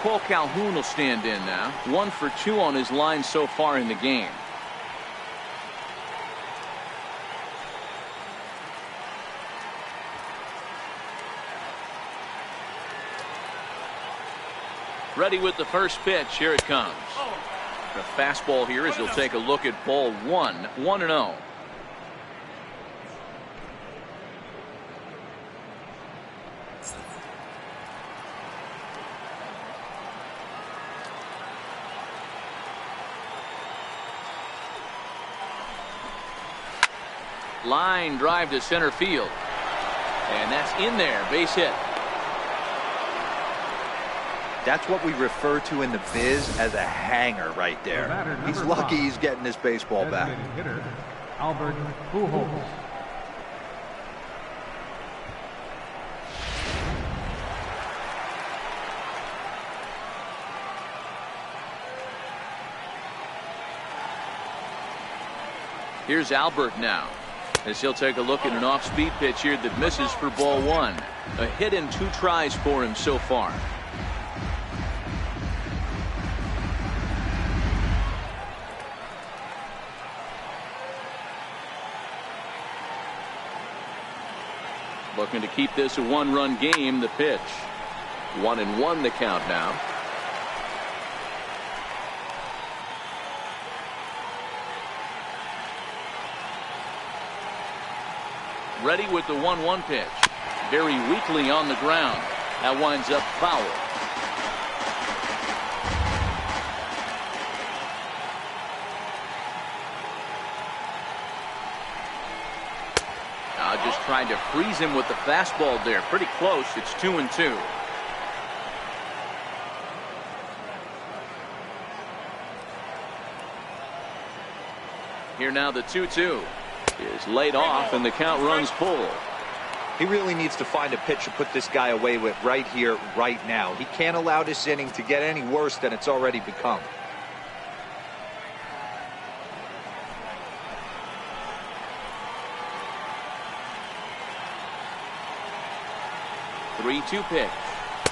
Cole Calhoun will stand in now. 1 for 2 on his line so far in the game. Ready with the first pitch. Here it comes. The fastball here as he'll take a look at ball 1. 1-0. Line drive to center field. And that's in there. Base hit. That's what we refer to in the biz as a hanger right there. He's lucky he's getting this baseball back. Hitter, Albert Pujols. Here's Albert now as he'll take a look at an off-speed pitch here that misses for ball 1. A hit in 2 tries for him so far. Looking to keep this a 1-run game. The pitch. 1-1 the count now. Ready with the 1-1 pitch. Very weakly on the ground. That winds up foul. Just trying to freeze him with the fastball there. Pretty close. It's 2-2. Here now the 2-2. is laid off, and the count runs full. He really needs to find a pitch to put this guy away with right here, right now. He can't allow this inning to get any worse than it's already become. Three-two pitch.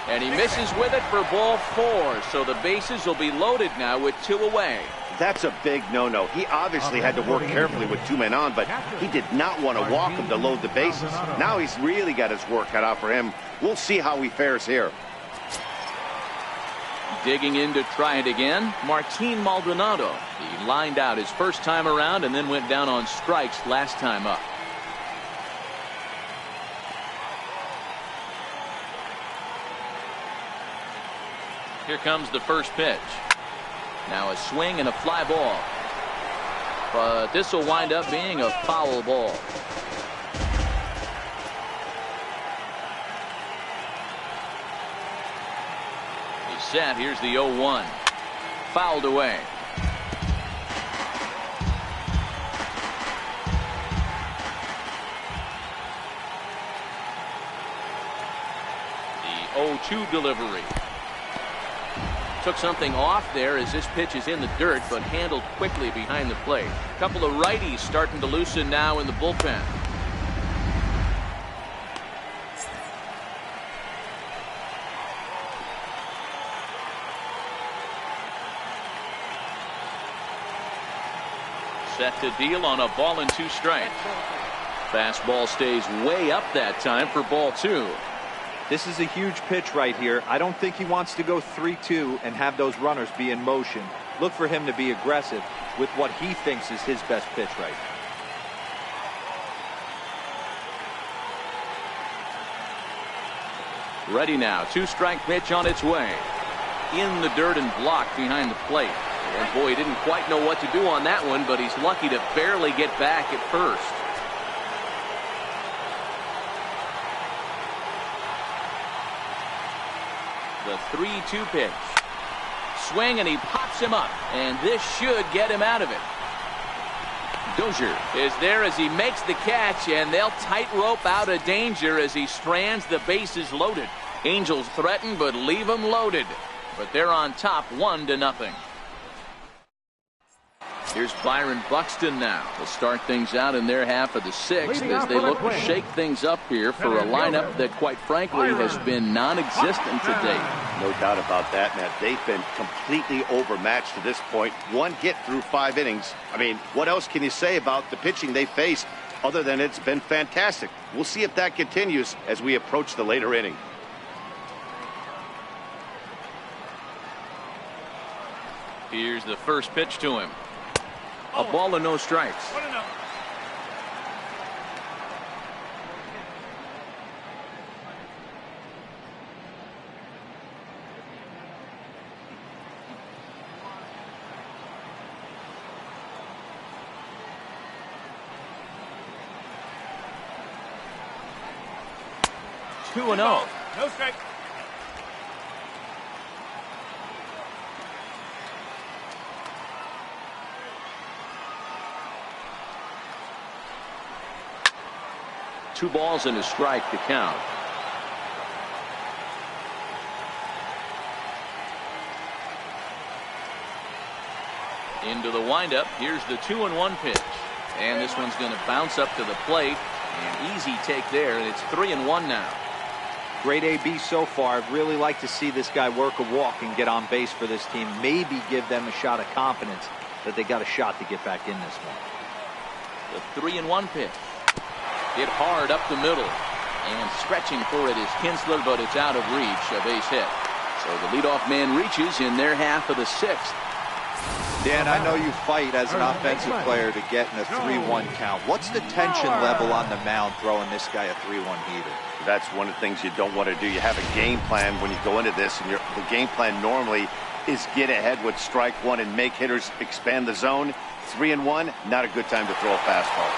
And he misses with it for ball 4. So the bases will be loaded now with 2 away. That's a big no-no. He obviously had to work carefully with 2 men on, but he did not want to walk him to load the bases. Now he's really got his work cut out for him. We'll see how he fares here. Digging in to try it again, Martin Maldonado. He lined out his first time around and then went down on strikes last time up. Here comes the first pitch. Now a swing and a fly ball. But this will wind up being a foul ball. He's set. Here's the 0-1. Fouled away. The 0-2 delivery. Took something off there as this pitch is in the dirt, but handled quickly behind the plate. A couple of righties starting to loosen now in the bullpen. Set to deal on a ball and 2 strikes. Fastball stays way up that time for ball 2. This is a huge pitch right here. I don't think he wants to go 3-2 and have those runners be in motion. Look for him to be aggressive with what he thinks is his best pitch right now. Ready now. 2-strike pitch on its way. In the dirt and blocked behind the plate. And boy, he didn't quite know what to do on that one, but he's lucky to barely get back at first. The 3-2 pitch. Swing, and he pops him up. And this should get him out of it. Dozier is there as he makes the catch, and they'll tightrope out of danger as he strands the bases loaded. Angels threaten, but leave them loaded. But they're on top 1-0. Here's Byron Buxton now. They'll start things out in their half of the 6th as they look to shake things up here for a lineup that, quite frankly, has been non-existent to date. No doubt about that, Matt. They've been completely overmatched to this point. 1 hit through 5 innings. I mean, what else can you say about the pitching they faced other than it's been fantastic? We'll see if that continues as we approach the later inning. Here's the first pitch to him. A ball and no strikes. 1-0. Two and 0. No strike. Two balls and a strike to count. Into the windup. Here's the 2-1 pitch. And this one's going to bounce up to the plate. An easy take there. And it's 3-1 now. Great AB so far. I'd really like to see this guy work a walk and get on base for this team. Maybe give them a shot of confidence that they got a shot to get back in this one. The 3-1 pitch. Hit hard up the middle. And stretching for it is Kinsler, but it's out of reach. A base hit. So the leadoff man reaches in their half of the 6th. Dan, I know you fight as an offensive player to get in a 3-1 count. What's the tension level on the mound throwing this guy a 3-1 heater? That's one of the things you don't want to do. You have a game plan when you go into this, and the game plan normally is get ahead with strike 1 and make hitters expand the zone. 3-1, not a good time to throw a fastball.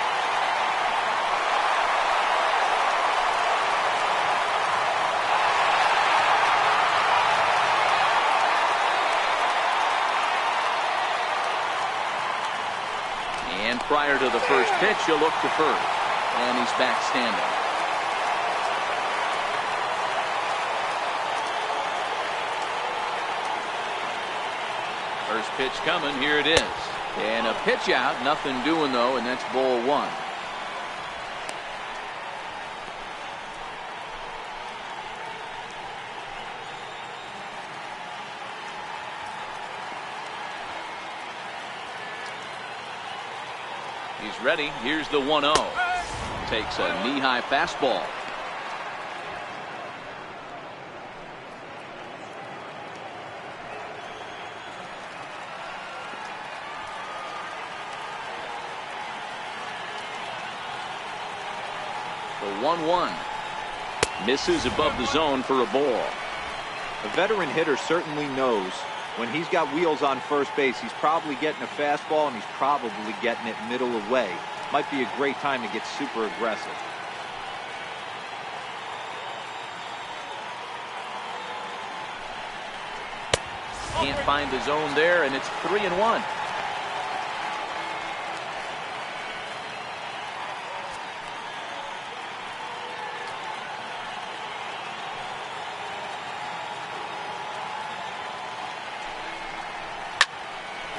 prior to the first pitch. He'll look to first. And he's back standing. First pitch coming. Here it is. And a pitch out. Nothing doing, though, and that's ball one. He's ready. Here's the 1-0. Takes a knee-high fastball. The 1-1. Misses above the zone for a ball. A veteran hitter certainly knows when he's got wheels on first base, he's probably getting a fastball and he's probably getting it middle away. Might be a great time to get super aggressive. Can't find the zone there, and it's 3-1.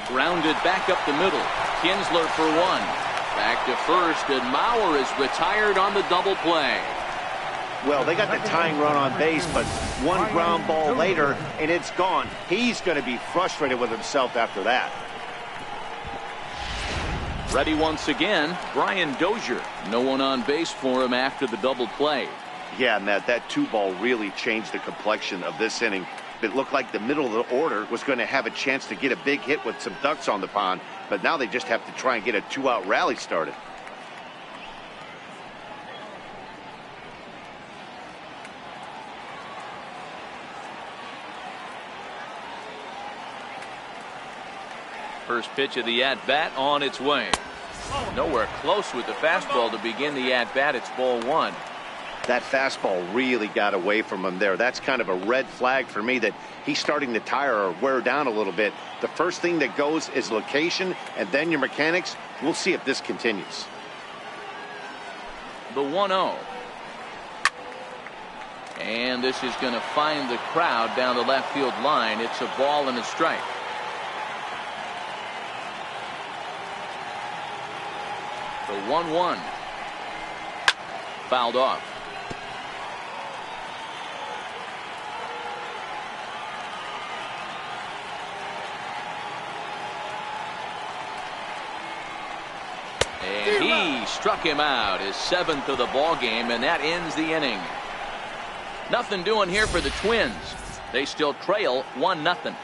Grounded back up the middle. Kinsler for one. Back to first, and Mauer is retired on the double play. Well, they got the tying run on base, but one ground ball later, and it's gone. He's going to be frustrated with himself after that. Ready once again, Brian Dozier. No one on base for him after the double play. Yeah, Matt, that 2-ball really changed the complexion of this inning. It looked like the middle of the order was going to have a chance to get a big hit with some ducks on the pond, but now they just have to try and get a 2-out rally started. First pitch of the at-bat on its way. Nowhere close with the fastball to begin the at-bat. It's ball one. That fastball really got away from him there. That's kind of a red flag for me that he's starting to tire or wear down a little bit. The first thing that goes is location and then your mechanics. We'll see if this continues. The 1-0. And this is going to find the crowd down the left field line. It's a ball and a strike. The 1-1. Fouled off. And he struck him out, his 7th of the ball game, and that ends the inning. Nothing doing here for the Twins. They still trail 1-0.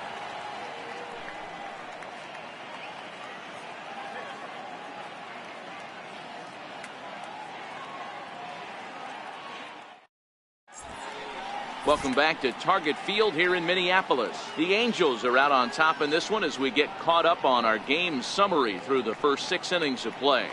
Welcome back to Target Field here in Minneapolis. The Angels are out on top in this one as we get caught up on our game summary through the first 6 innings of play.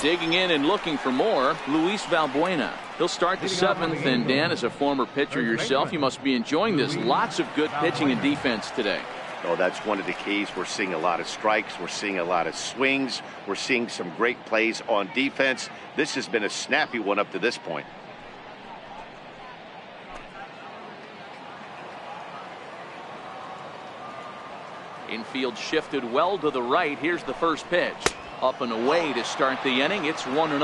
Digging in and looking for more, Luis Valbuena. He'll start the 7th, and Dan, as a former pitcher yourself, you must be enjoying this. Lots of good pitching and defense today. Oh, that's one of the keys. We're seeing a lot of strikes. We're seeing a lot of swings. We're seeing some great plays on defense. This has been a snappy one up to this point. Infield shifted well to the right. Here's the first pitch. Up and away to start the inning. It's 1-0.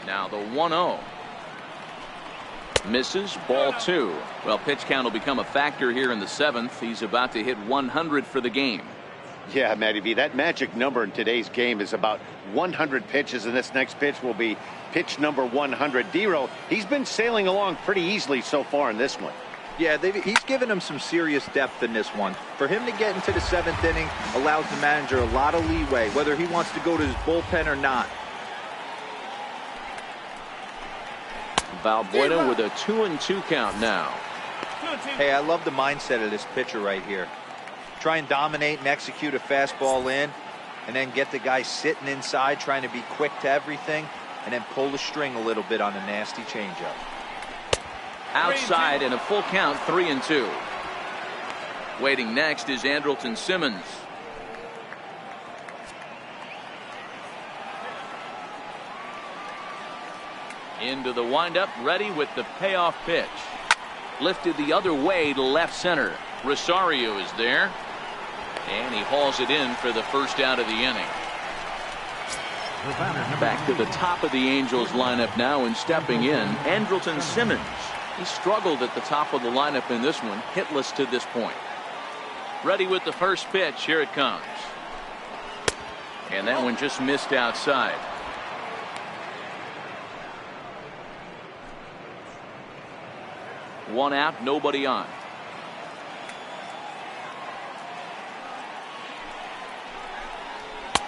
Now the 1-0. Misses, ball 2. Well, pitch count will become a factor here in the 7th. He's about to hit 100 for the game. Yeah, Matty B, that magic number in today's game is about 100 pitches, and this next pitch will be pitch number 100. D-Row, he's been sailing along pretty easily so far in this one. Yeah, he's given him some serious depth in this one. For him to get into the 7th inning allows the manager a lot of leeway, whether he wants to go to his bullpen or not. Valbuena with a 2-2 count now. Hey, I love the mindset of this pitcher right here. Try and dominate and execute a fastball in, and then get the guy sitting inside trying to be quick to everything, and then pull the string a little bit on a nasty changeup. Outside and a full count, 3-2. Waiting next is Andrelton Simmons. Into the windup, ready with the payoff pitch. Lifted the other way to left center. Rosario is there. And he hauls it in for the first out of the inning. Back to the top of the Angels lineup now, and stepping in, Andrelton Simmons. He struggled at the top of the lineup in this one, hitless to this point. Ready with the first pitch. Here it comes. And that one just missed outside. One out, nobody on.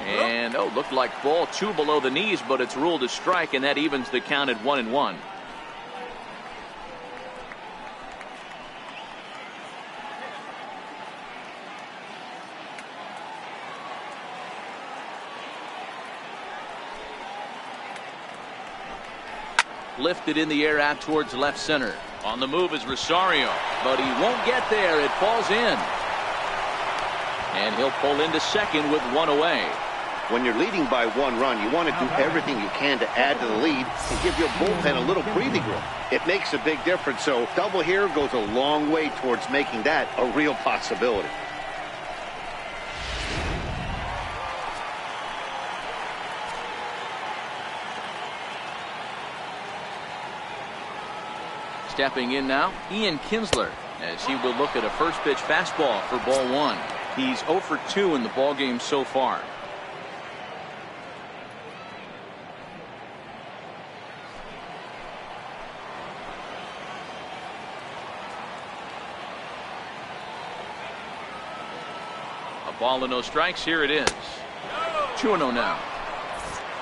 And looked like ball 2 below the knees, but it's ruled a strike, and that evens the count at 1-1. Lifted in the air out towards left center. On the move is Rosario, but he won't get there. It falls in. And he'll pull into second with one away. When you're leading by 1 run, you want to do everything you can to add to the lead and give your bullpen a little breathing room. It makes a big difference, so double here goes a long way towards making that a real possibility. Stepping in now, Ian Kinsler, as he will look at a first pitch fastball for ball 1. He's 0 for 2 in the ballgame so far. A ball and no strikes. Here it is. 2-0 now.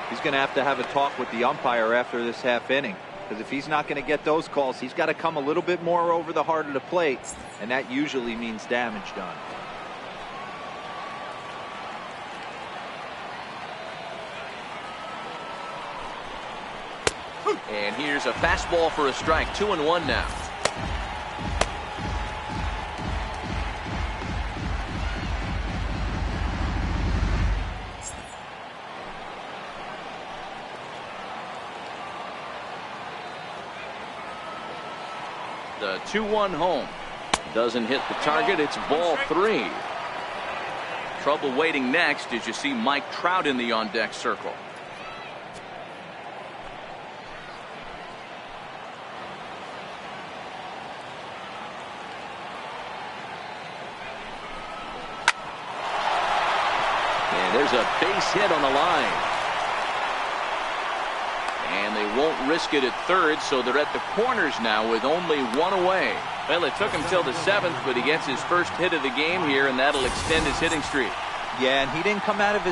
He's going to have a talk with the umpire after this half inning. Because if he's not going to get those calls, he's got to come a little bit more over the heart of the plate, and that usually means damage done. And here's a fastball for a strike. 2-1 now. The 2-1 home. Doesn't hit the target. It's ball 3. Trouble waiting next as you see Mike Trout in the on-deck circle. And there's a base hit on the line. And they won't risk it at third, so they're at the corners now with only one away. Well, it took him till the 7th, but he gets his first hit of the game here, and that'll extend his hitting streak. Yeah, and he didn't come out of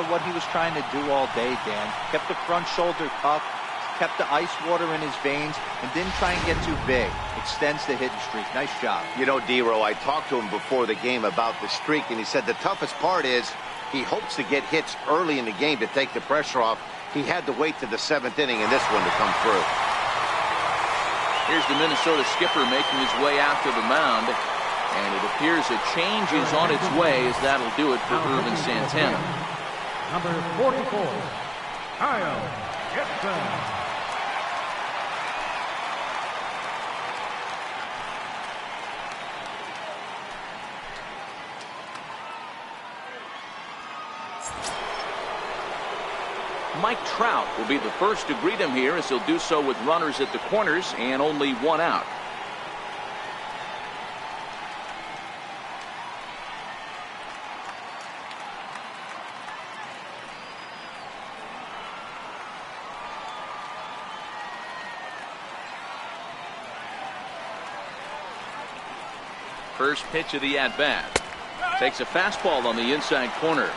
what he was trying to do all day, Dan. Kept the front shoulder up, kept the ice water in his veins, and didn't try and get too big. Extends the hitting streak. Nice job. You know, D-Row, I talked to him before the game about the streak, and he said the toughest part is he hopes to get hits early in the game to take the pressure off. He had to wait to the 7th inning in this one to come through. Here's the Minnesota skipper making his way out to the mound. And it appears a change is on its way, as that'll do it for Irvin Santana. Number 44, Kyle Gibson. Mike Trout will be the first to greet him here, as he'll do so with runners at the corners and only one out. First pitch of the at-bat. Takes a fastball on the inside corner.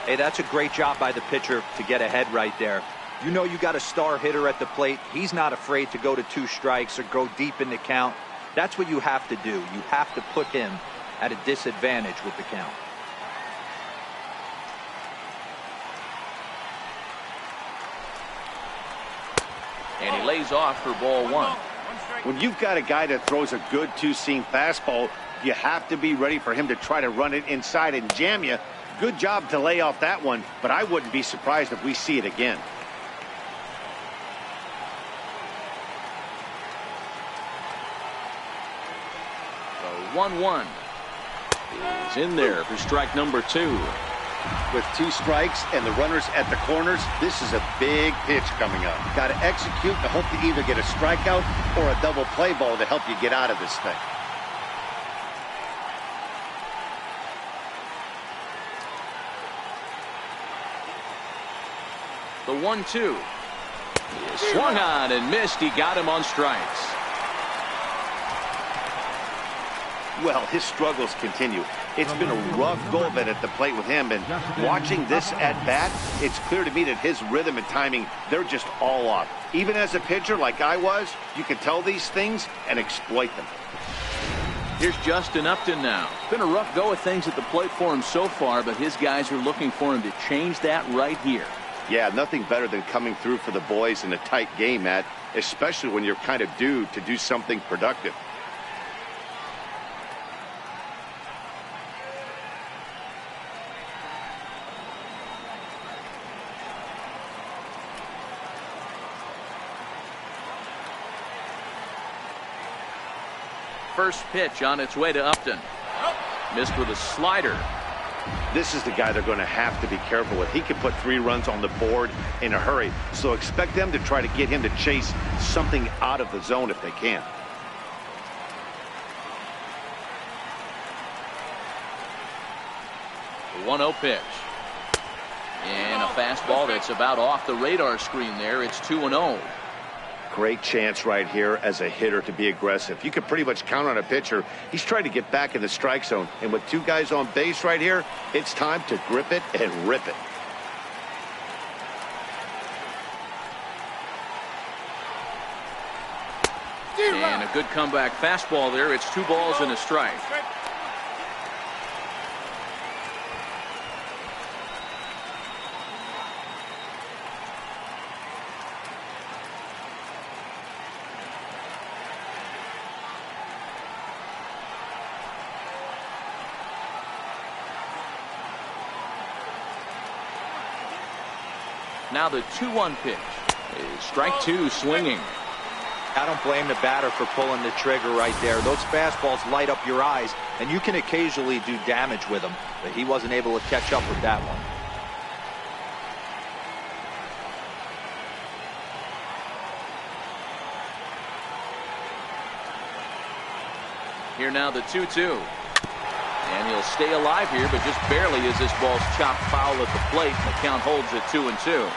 Hey, that's a great job by the pitcher to get ahead right there. You know you got a star hitter at the plate. He's not afraid to go to 2 strikes or go deep in the count. That's what you have to do. You have to put him at a disadvantage with the count. And he lays off for ball one. When you've got a guy that throws a good two-seam fastball, you have to be ready for him to try to run it inside and jam you. Good job to lay off that one, but I wouldn't be surprised if we see it again. The 1-1 is in there for strike number 2. With 2 strikes and the runners at the corners, this is a big pitch coming up. Got to execute and hope to either get a strikeout or a double play ball to help you get out of this thing. The 1-2 is swung on and missed. He got him on strikes. Well, his struggles continue. It's been a rough go of it at the plate with him, and watching this at bat, it's clear to me that his rhythm and timing, they're just all off. Even as a pitcher like I was, you can tell these things and exploit them. Here's Justin Upton now. Been a rough go of things at the plate for him so far, but his guys are looking for him to change that right here. Yeah, nothing better than coming through for the boys in a tight game, Matt, especially when you're kind of due to do something productive. First pitch on its way to Upton. Missed with a slider. This is the guy they're going to have to be careful with. He can put 3 runs on the board in a hurry, so expect them to try to get him to chase something out of the zone if they can. The 1-0 pitch. And a fastball that's about off the radar screen there. It's 2-0. Great chance right here as a hitter to be aggressive. You can pretty much count on a pitcher. He's trying to get back in the strike zone. And with 2 guys on base right here, it's time to grip it and rip it. And a good comeback fastball there. It's 2 balls and a strike. Now the 2-1 pitch is strike 2 swinging. I don't blame the batter for pulling the trigger right there. Those fastballs light up your eyes, and you can occasionally do damage with them, but he wasn't able to catch up with that one. Here now the 2-2. And he'll stay alive here, but just barely as this ball's chopped foul at the plate. And the count holds at 2-2.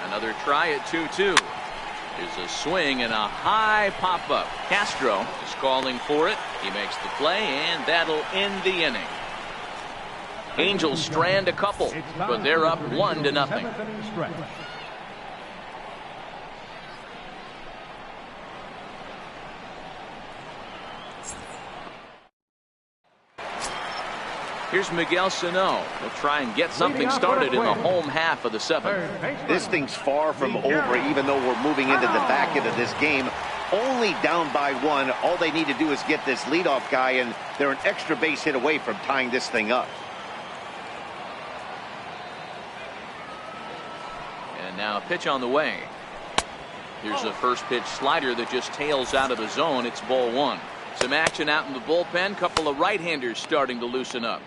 Another try at 2-2. There's a swing and a high pop-up. Castro is calling for it. He makes the play, and that'll end the inning. Angels strand a couple, but they're up 1-0. Here's Miguel Sano. He'll try and get something started in the home half of the 7th. This thing's far from over, even though we're moving into the back end of this game. Only down by 1. All they need to do is get this leadoff guy, and they're an extra base hit away from tying this thing up. And now a pitch on the way. Here's a first pitch slider that just tails out of the zone. It's ball 1. Some action out in the bullpen. Couple of right-handers starting to loosen up.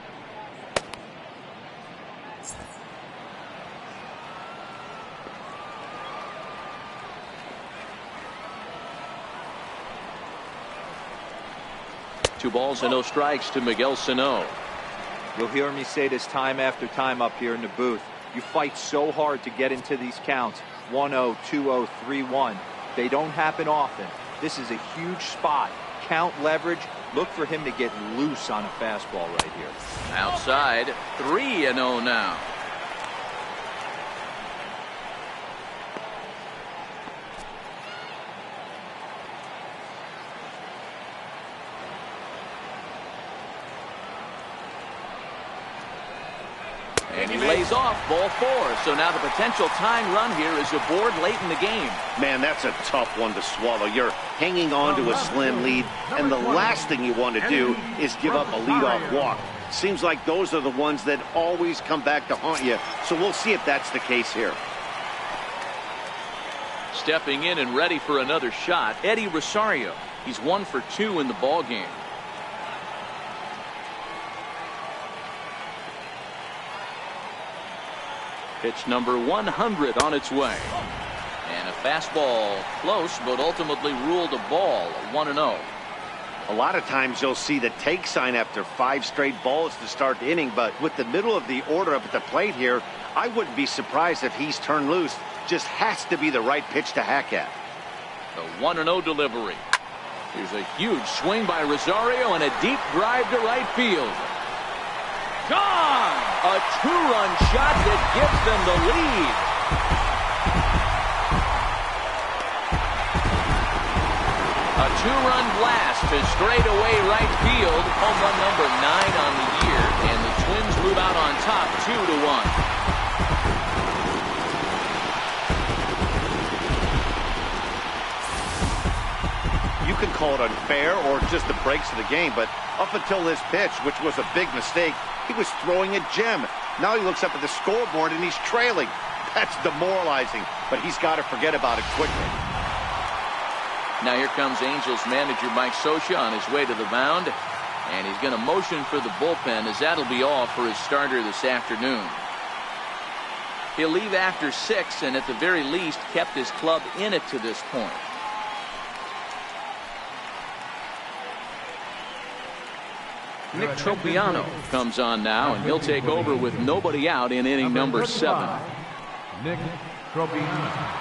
Two balls and no strikes to Miguel Sano. You'll hear me say this time after time up here in the booth. You fight so hard to get into these counts. 1-0, 2-0, 3-1. They don't happen often. This is a huge spot. Count leverage. Look for him to get loose on a fastball right here. Outside, 3-0 now. And he lays off ball 4. So now the potential tying run here is aboard late in the game. Man, that's a tough one to swallow. You're hanging on to a slim lead, and the last thing you want to do is give up a leadoff walk. Seems like those are the ones that always come back to haunt you. So we'll see if that's the case here. Stepping in and ready for another shot, Eddie Rosario. He's 1 for 2 in the ball game. Pitch number 100 on its way. And a fastball close, but ultimately ruled a ball, 1-0. A lot of times you'll see the take sign after 5 straight balls to start the inning, but with the middle of the order up at the plate here, I wouldn't be surprised if he's turned loose. Just has to be the right pitch to hack at. The 1-0 delivery. Here's a huge swing by Rosario and a deep drive to right field. Gone! A 2-run shot that gives them the lead. A 2-run blast to straightaway right field. Home run number 9 on the year, and the Twins move out on top 2-1. You can call it unfair or just the breaks of the game, but up until this pitch, which was a big mistake, he was throwing a gem. Now he looks up at the scoreboard and he's trailing. That's demoralizing, but he's got to forget about it quickly. Now here comes Angels manager Mike Scioscia on his way to the mound, and he's going to motion for the bullpen, as that'll be all for his starter this afternoon. He'll leave after 6, and at the very least kept his club in it to this point. Nick Tropiano comes on now, and he'll take over with nobody out in inning number 7. Nick Tropiano.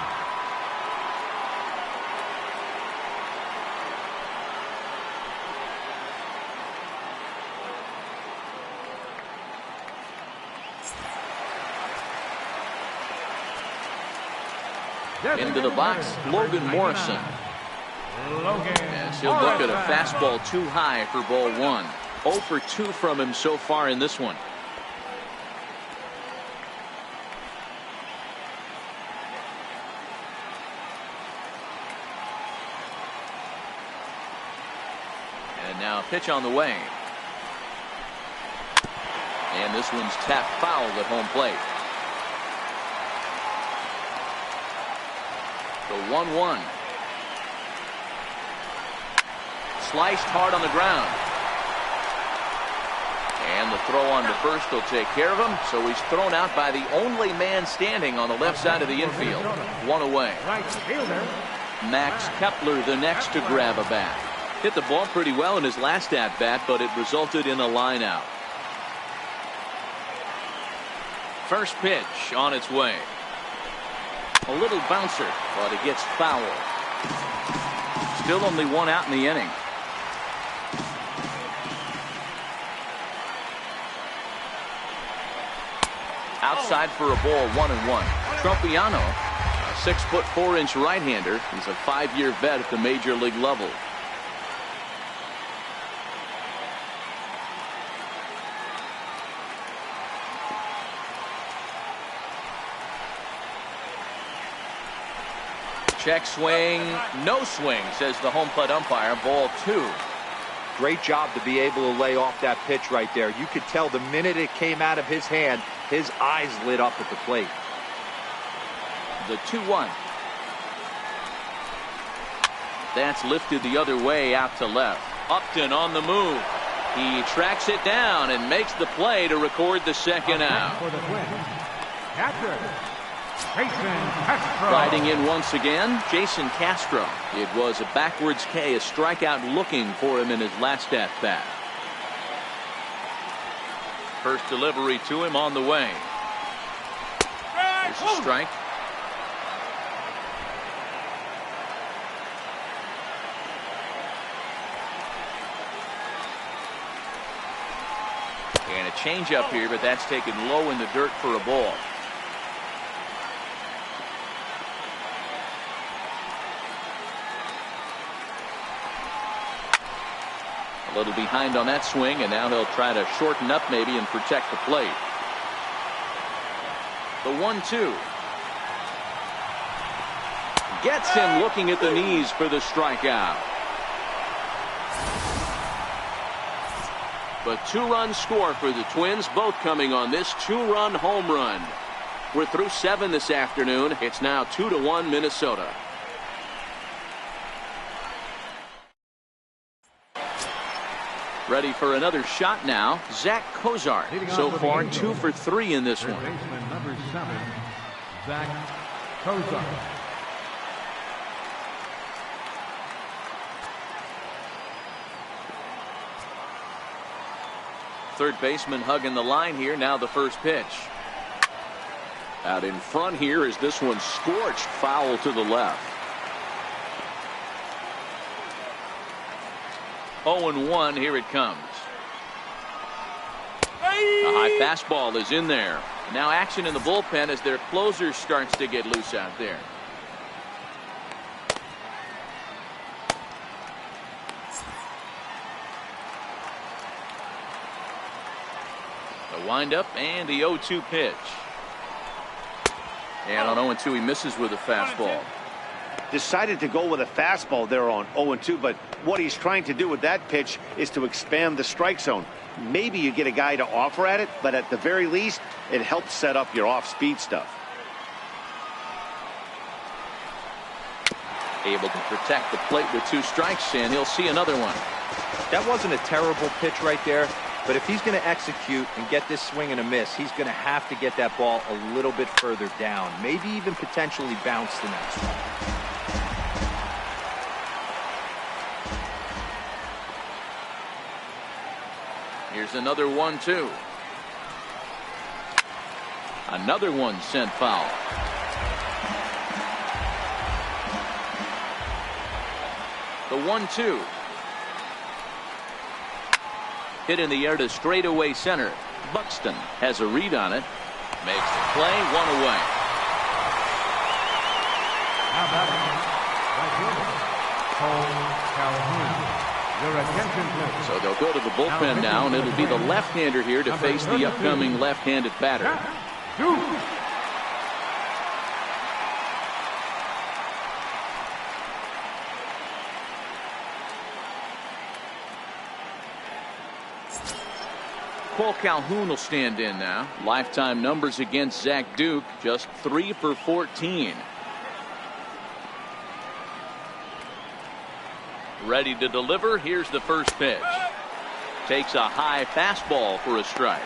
Into the box, Logan Morrison. As he'll look at a fastball too high for ball 1. 0 for 2 from him so far in this one. And now a pitch on the way. And this one's tapped foul at home plate. The 1-1. Sliced hard on the ground. And the throw on to first will take care of him. So he's thrown out by the only man standing on the left side of the infield. 1 away. Max Kepler the next to grab a bat. Hit the ball pretty well in his last at bat, but it resulted in a line out. First pitch on its way. A little bouncer, but it gets foul. Still only 1 out in the inning. Outside for a ball, 1-1. Tropiano, a 6'4" right-hander. He's a 5-year vet at the major league level. Check swing, no swing, says the home plate umpire. Ball 2. Great job to be able to lay off that pitch right there. You could tell the minute it came out of his hand, his eyes lit up at the plate. The 2-1. That's lifted the other way out to left. Upton on the move. He tracks it down and makes the play to record the second out. For the Twins, catcher, Jason Castro. Riding in once again, Jason Castro. It was a backwards K, a strikeout looking for him in his last at bat. First delivery to him on the way. There's a strike. And a changeup here, but that's taken low in the dirt for a ball. A little behind on that swing, and now he'll try to shorten up maybe and protect the plate. The 1-2. Gets him looking at the knees for the strikeout. The 2-run score for the Twins, both coming on this 2-run home run. We're through 7 this afternoon. It's now 2-1 Minnesota. Ready for another shot now, Zach Cozart. So far 2 for 3 in this one. Baseman number 7, Zach Cozart. Third baseman hugging the line here. Now the first pitch. Out in front here is this one scorched foul to the left. 0-1, here it comes. A high fastball is in there. Now action in the bullpen as their closer starts to get loose out there. The windup and the 0-2 pitch. And on 0-2 he misses with a fastball. Decided to go with a fastball there on 0-2, but what he's trying to do with that pitch is to expand the strike zone. Maybe you get a guy to offer at it, but at the very least it helps set up your off-speed stuff. Able to protect the plate with 2 strikes, and he'll see another one. That wasn't a terrible pitch right there, but if he's going to execute and get this swing and a miss, he's going to have to get that ball a little bit further down, maybe even potentially bounce the next one. Here's another 1-2. Another one sent foul. The 1-2. Hit in the air to straightaway center. Buxton has a read on it. Makes the play, 1 away. How about it? Right here. Cole Calhoun. Your attention, please. So they'll go to the bullpen now, and it'll be the left-hander here to face the upcoming left-handed batter. Cole Calhoun will stand in now. Lifetime numbers against Zach Duke, just 3 for 14. Ready to deliver. Here's the first pitch. Takes a high fastball for a strike.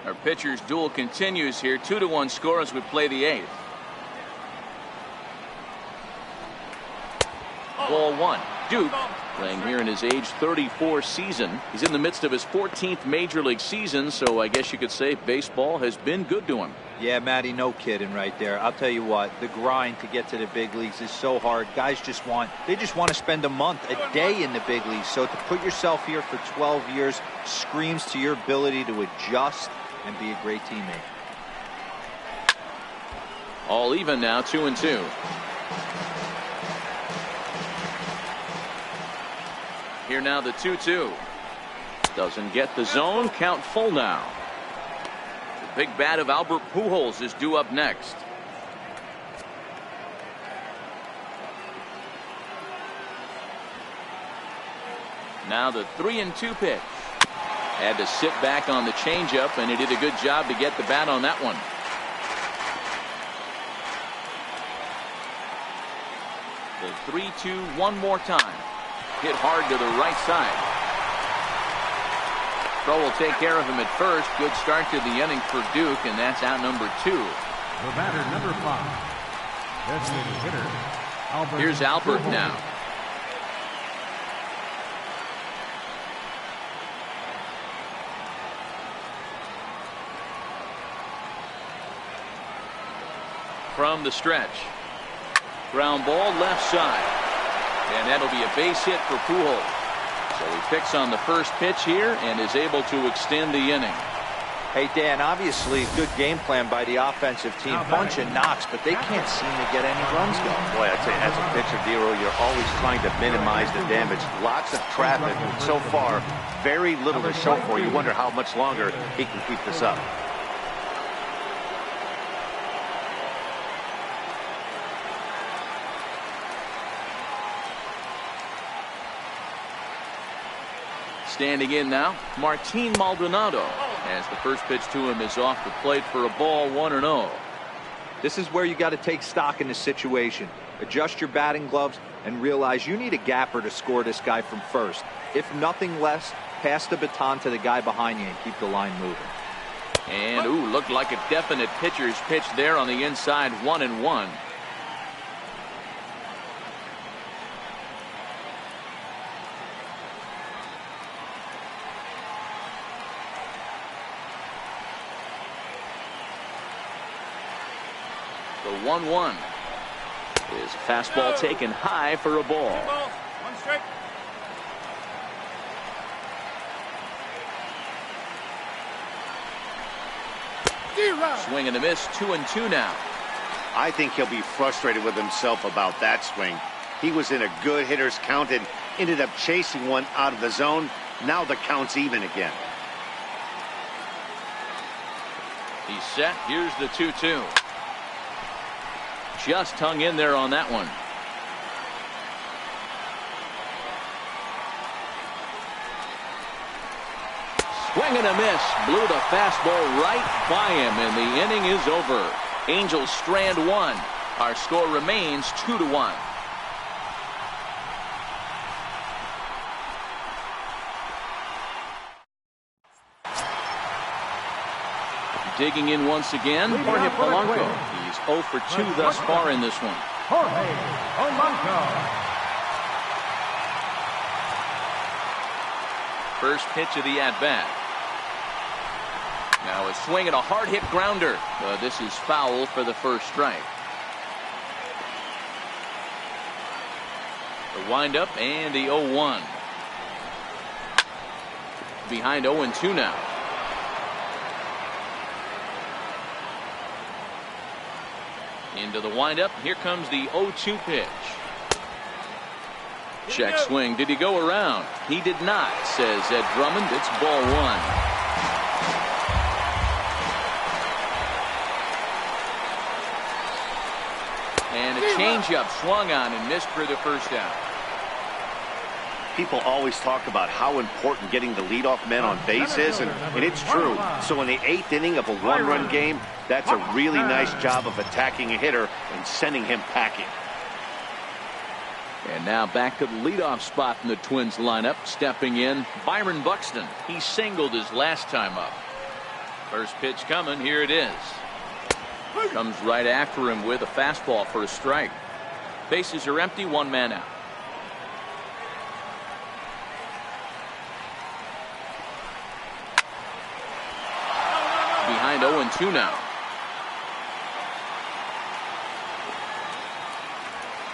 Our pitchers duel continues here. 2-1 score as we play the 8th. Ball 1. Duke playing here in his age 34 season. He's in the midst of his 14th major league season, so I guess you could say baseball has been good to him. Yeah, Matty, no kidding right there. I'll tell you what, the grind to get to the big leagues is so hard. Guys just want to spend a month, a day in the big leagues. So to put yourself here for 12 years screams to your ability to adjust and be a great teammate. All even now, 2-2. Here now the 2-2. Doesn't get the zone. Count full now. The big bat of Albert Pujols is due up next. Now the 3-2 pitch. Had to sit back on the changeup, and he did a good job to get the bat on that one. The 3-2 one more time. Hit hard to the right side. Crow will take care of him at first. Good start to the inning for Duke, and that's out number 2. The batter, number 5. Designated hitter, Albert. Here's Albert now. From the stretch. Ground ball left side. And that'll be a base hit for Pujols. So he picks on the first pitch here and is able to extend the inning. Hey, Dan, obviously good game plan by the offensive team. Bunch of knocks, but they can't seem to get any runs going. Boy, I'd say as a pitcher, Dero, you're always trying to minimize the damage. Lots of traffic. So far, very little to show for. You wonder how much longer he can keep this up. Standing in now, Martin Maldonado, as the first pitch to him is off the plate for a ball, 1-0. This is where you got to take stock in the situation. Adjust your batting gloves and realize you need a gapper to score this guy from first. If nothing less, pass the baton to the guy behind you and keep the line moving. And, ooh, looked like a definite pitcher's pitch there on the inside, 1-1. The 1-1 is a fastball taken high for a ball. 1 strike. Swing and a miss, 2-2 now. I think he'll be frustrated with himself about that swing. He was in a good hitter's count and ended up chasing one out of the zone. Now the count's even again. He's set. Here's the 2-2. Just hung in there on that one. Swing and a miss. Blew the fastball right by him, and the inning is over. Angels strand one. Our score remains 2-1. Digging in once again, Jorge Polanco. He's 0 for 2 thus far in this one. Jorge Polanco. First pitch of the at-bat. Now a swing and a hard hit grounder. This is foul for the first strike. The windup and the 0-1. Behind 0-2 now. Into the windup. Here comes the 0-2 pitch. Check swing. Did he go around? He did not, says Ed Drummond. It's ball 1. And a changeup swung on and missed for the first out. People always talk about how important getting the leadoff man on base is, and it's true. So in the 8th inning of a one-run game, that's a really nice job of attacking a hitter and sending him packing. And now back to the leadoff spot in the Twins lineup. Stepping in, Byron Buxton. He singled his last time up. First pitch coming. Here it is. Comes right after him with a fastball for a strike. Bases are empty, 1 man out. Behind 0-2 now.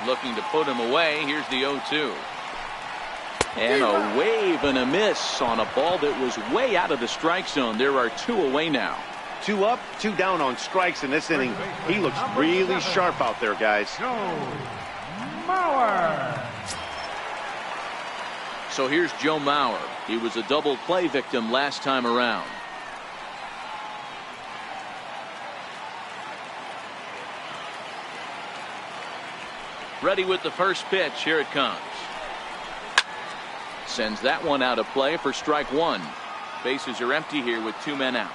Looking to put him away. Here's the 0-2. And a wave and a miss on a ball that was way out of the strike zone. There are 2 away now. 2 up, 2 down on strikes in this inning. He looks really sharp out there, guys. Joe Mauer. So here's Joe Mauer. He was a double play victim last time around. Ready with the first pitch. Here it comes. Sends that one out of play for strike 1. Bases are empty here with 2 men out.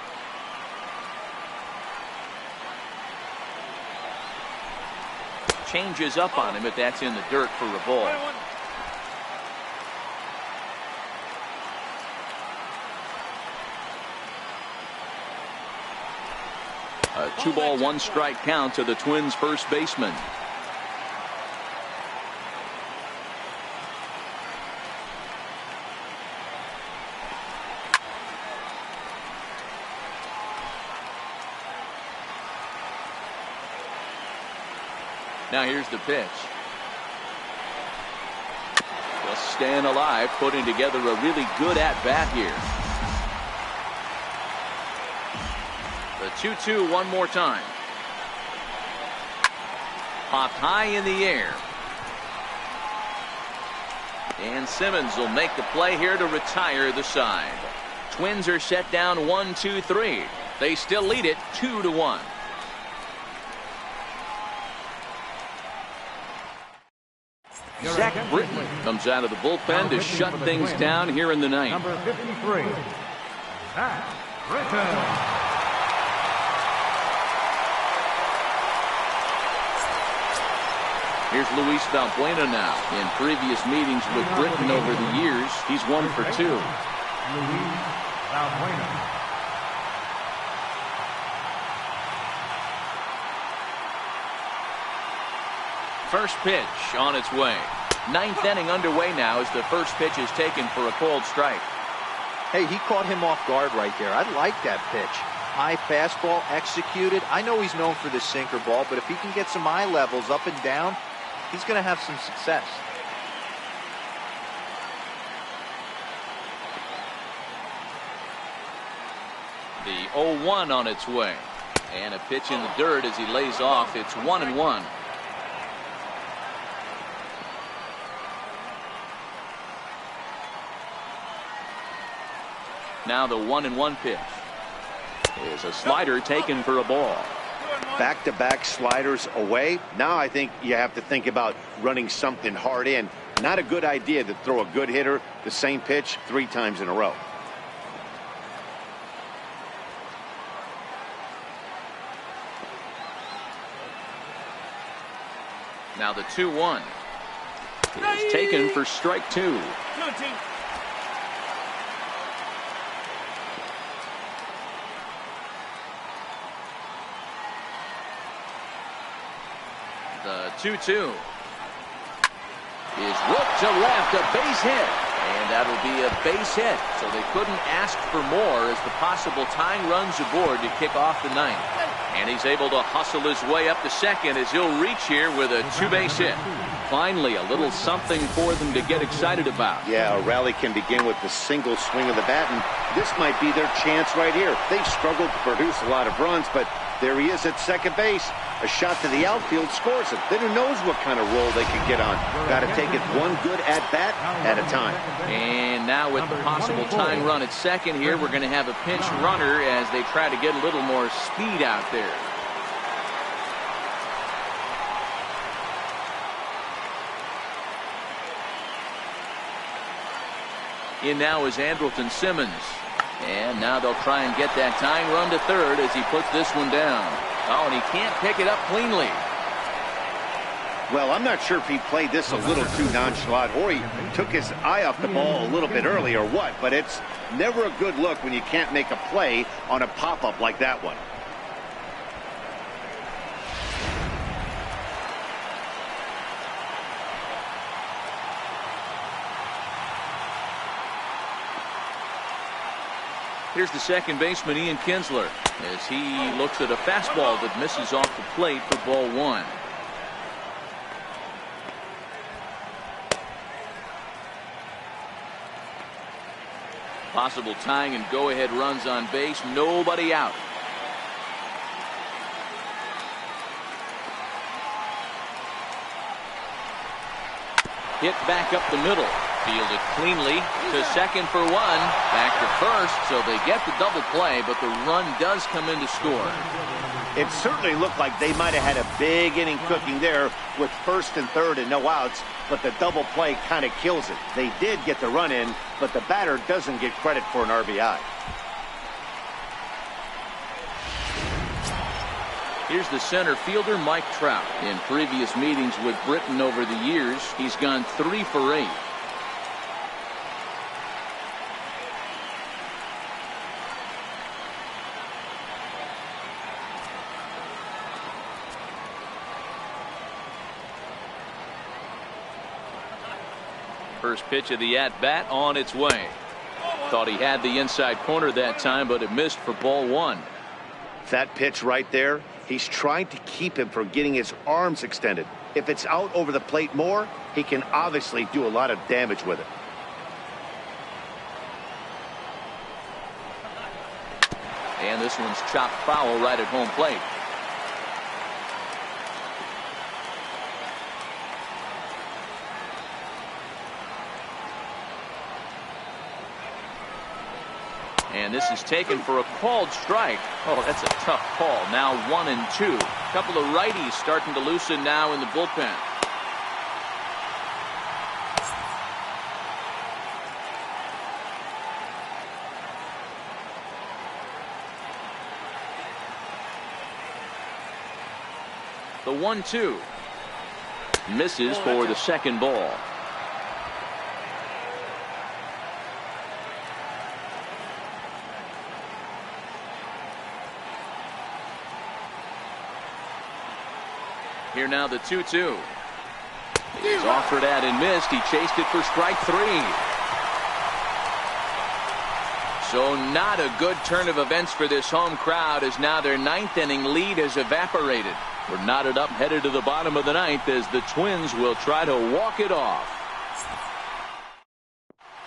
Changes up on him, but that's in the dirt for a ball. A 2-ball, 1-strike count to the Twins' first baseman. Now here's the pitch. Just staying alive, putting together a really good at-bat here. The 2-2 one more time. Popped high in the air. And Simmons will make the play here to retire the side. Twins are set down 1-2-3. They still lead it 2-1. Zach Britton comes out of the bullpen to shut things down here in the ninth. Number 53, Zach Britton. Here's Luis Valbuena now. In previous meetings with Britton over the years, he's 1 for 2. Luis Valbuena. First pitch on its way. Ninth inning underway now as the first pitch is taken for a cold strike. Hey, he caught him off guard right there. I like that pitch. High fastball executed. I know he's known for the sinker ball, but if he can get some eye levels up and down, he's going to have some success. The 0-1 on its way. And a pitch in the dirt as he lays off. It's 1-1. Now the 1-1 pitch is a slider taken for a ball. Back-to-back sliders away. Now I think you have to think about running something hard in. Not a good idea to throw a good hitter the same pitch 3 times in a row. Now the 2-1 is taken for strike 2. The 2-2 is whipped to left, a base hit, and that'll be a base hit. So they couldn't ask for more as the possible tying runs aboard to kick off the ninth. And he's able to hustle his way up to second as he'll reach here with a 2-base hit. Finally, a little something for them to get excited about. Yeah, a rally can begin with the single swing of the bat, and this might be their chance right here. They've struggled to produce a lot of runs, but there he is at second base. A shot to the outfield scores it. Then who knows what kind of roll they can get on. Got to take it one good at-bat at a time. And now with the possible tying run at second here, we're going to have a pinch runner as they try to get a little more speed out there. In now is Andrelton Simmons. And now they'll try and get that tying run to third as he puts this one down. Oh, and he can't pick it up cleanly. Well, I'm not sure if he played this a little too nonchalant or he took his eye off the ball a little bit early or what, but it's never a good look when you can't make a play on a pop-up like that one. Here's the second baseman, Ian Kinsler, as he looks at a fastball that misses off the plate for ball 1. Possible tying and go-ahead runs on base. Nobody out. Hit back up the middle. Fielded cleanly to second for 1. Back to first, so they get the double play, but the run does come in to score. It certainly looked like they might have had a big inning cooking there with first and third and no outs, but the double play kind of kills it. They did get the run in, but the batter doesn't get credit for an RBI. Here's the center fielder, Mike Trout. In previous meetings with Britton over the years, he's gone 3 for 8. First pitch of the at-bat on its way. Thought he had the inside corner that time, but it missed for ball 1. That pitch right there, he's trying to keep him from getting his arms extended. If it's out over the plate more, he can obviously do a lot of damage with it. And this one's chopped foul right at home plate. And this is taken for a called strike. Oh, that's a tough call. Now 1-2. A couple of righties starting to loosen now in the bullpen. The 1-2. Misses for the second ball. Here now the 2-2. He's offered at and missed. He chased it for strike 3. So not a good turn of events for this home crowd, as now their 9th inning lead has evaporated. We're knotted up, headed to the bottom of the 9th, as the Twins will try to walk it off.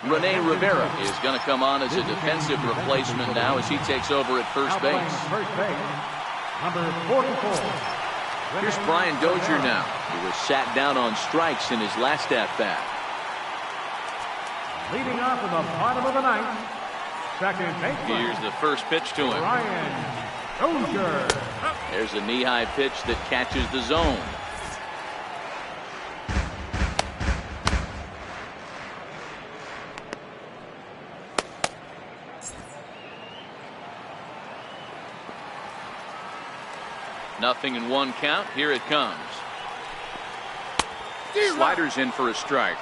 Rene Rivera is going to come on as a defensive replacement now as he takes over at first base. Number 44. Here's Brian Dozier now, who was sat down on strikes in his last at-bat. Leading off in the bottom of the 9th, second baseman. Here's the first pitch to him. Brian Dozier. There's a knee-high pitch that catches the zone. Nothing in 1 count. Here it comes. Slider's in for a strike.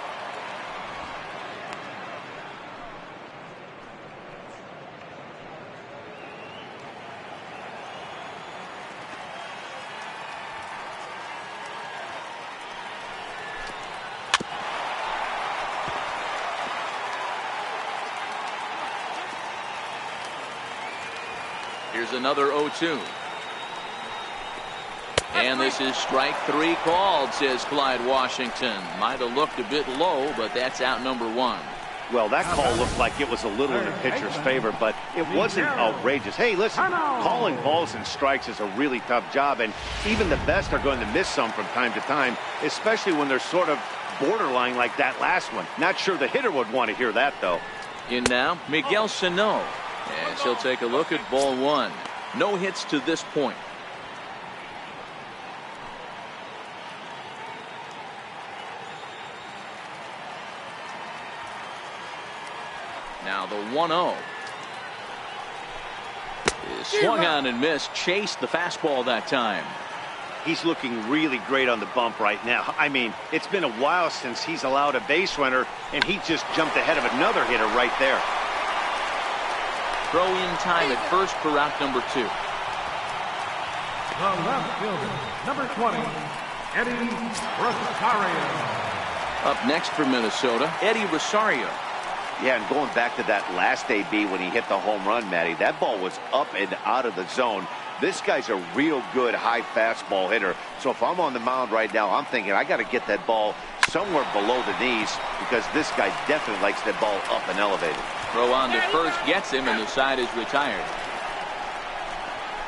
Here's another 0-2. And this is strike 3 called, says Clyde Washington. Might have looked a bit low, but that's out number 1. Well, that call looked like it was a little in the pitcher's favor, but it wasn't outrageous. Hey, listen, calling balls and strikes is a really tough job, and even the best are going to miss some from time to time, especially when they're sort of borderline like that last one. Not sure the hitter would want to hear that, though. In now, Miguel Sano. And she'll take a look at ball 1. No hits to this point. Now the 1-0 is swung on and missed. Chased the fastball that time. He's looking really great on the bump right now. I mean, it's been a while since he's allowed a base runner, and he just jumped ahead of another hitter right there. Throw in time at first for route number 2. The left fielder, number 20, Eddie Rosario. Up next for Minnesota, Eddie Rosario. Yeah, and going back to that last AB when he hit the home run, Matty, that ball was up and out of the zone. This guy's a real good high fastball hitter. So if I'm on the mound right now, I'm thinking I got to get that ball somewhere below the knees, because this guy definitely likes that ball up and elevated. Throw on to first gets him, and the side is retired.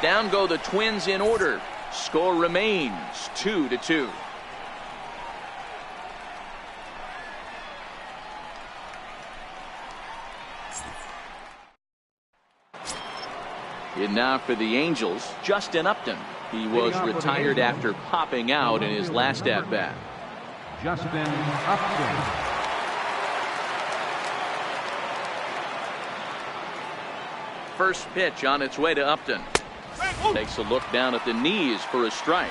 Down go the Twins in order. Score remains 2-2. In now for the Angels, Justin Upton. He was retired after popping out in his last at-bat. Justin Upton. First pitch on its way to Upton. Takes a look down at the knees for a strike.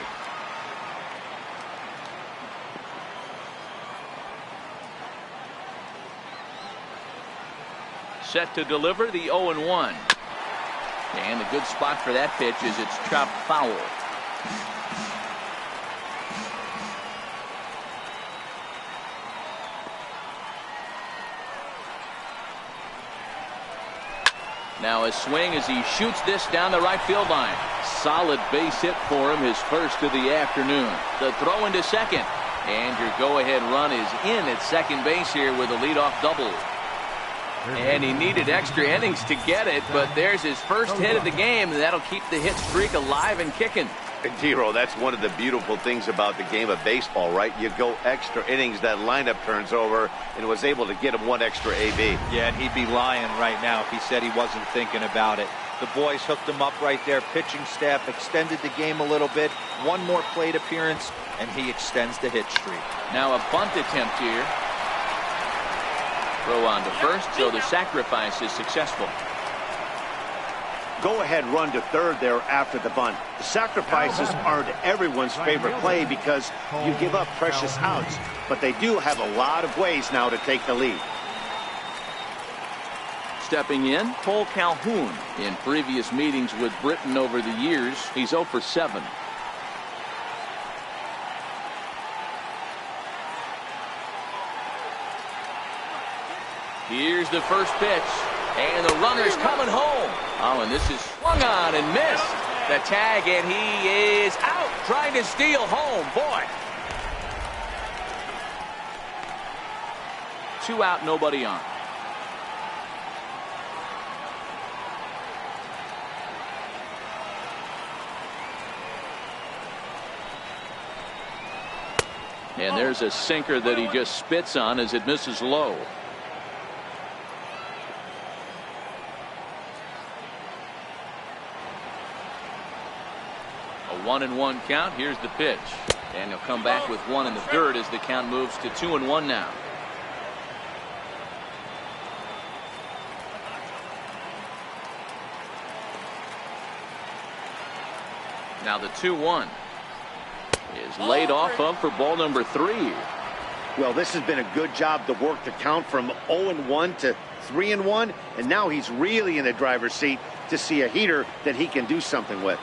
Set to deliver the 0-1. And a good spot for that pitch is it's chopped foul. Now a swing as he shoots this down the right field line. Solid base hit for him, his first of the afternoon. The throw into second. And your go-ahead run is in at second base here with a leadoff double. And he needed extra innings to get it, but there's his first hit of the game, and that'll keep the hit streak alive and kicking. And Dero, that's one of the beautiful things about the game of baseball, right? You go extra innings, that lineup turns over, and was able to get him one extra AB. Yeah, and he'd be lying right now if he said he wasn't thinking about it. The boys hooked him up right there. Pitching staff extended the game a little bit. One more plate appearance, and he extends the hit streak. Now a bunt attempt here. Throw on to first, so the sacrifice is successful. Go-ahead run to third there after the bunt. The sacrifices aren't everyone's favorite play because you give up precious outs, but they do have a lot of ways now to take the lead. Stepping in, Cole Calhoun. In previous meetings with Britain over the years, he's 0 for 7. Here's the first pitch, and the runner's coming home. Oh, and this is swung on and missed. The tag, and he is out, trying to steal home. Boy. 2 out, nobody on. And there's a sinker that he just spits on as it misses low. A 1-1 count. Here's the pitch. And he'll come back with 1 in the dirt as the count moves to 2-1 now. Now the 2-1 is laid off of for ball number 3. Well, this has been a good job to work the count from 0-1 to 3-1, and now he's really in the driver's seat to see a heater that he can do something with.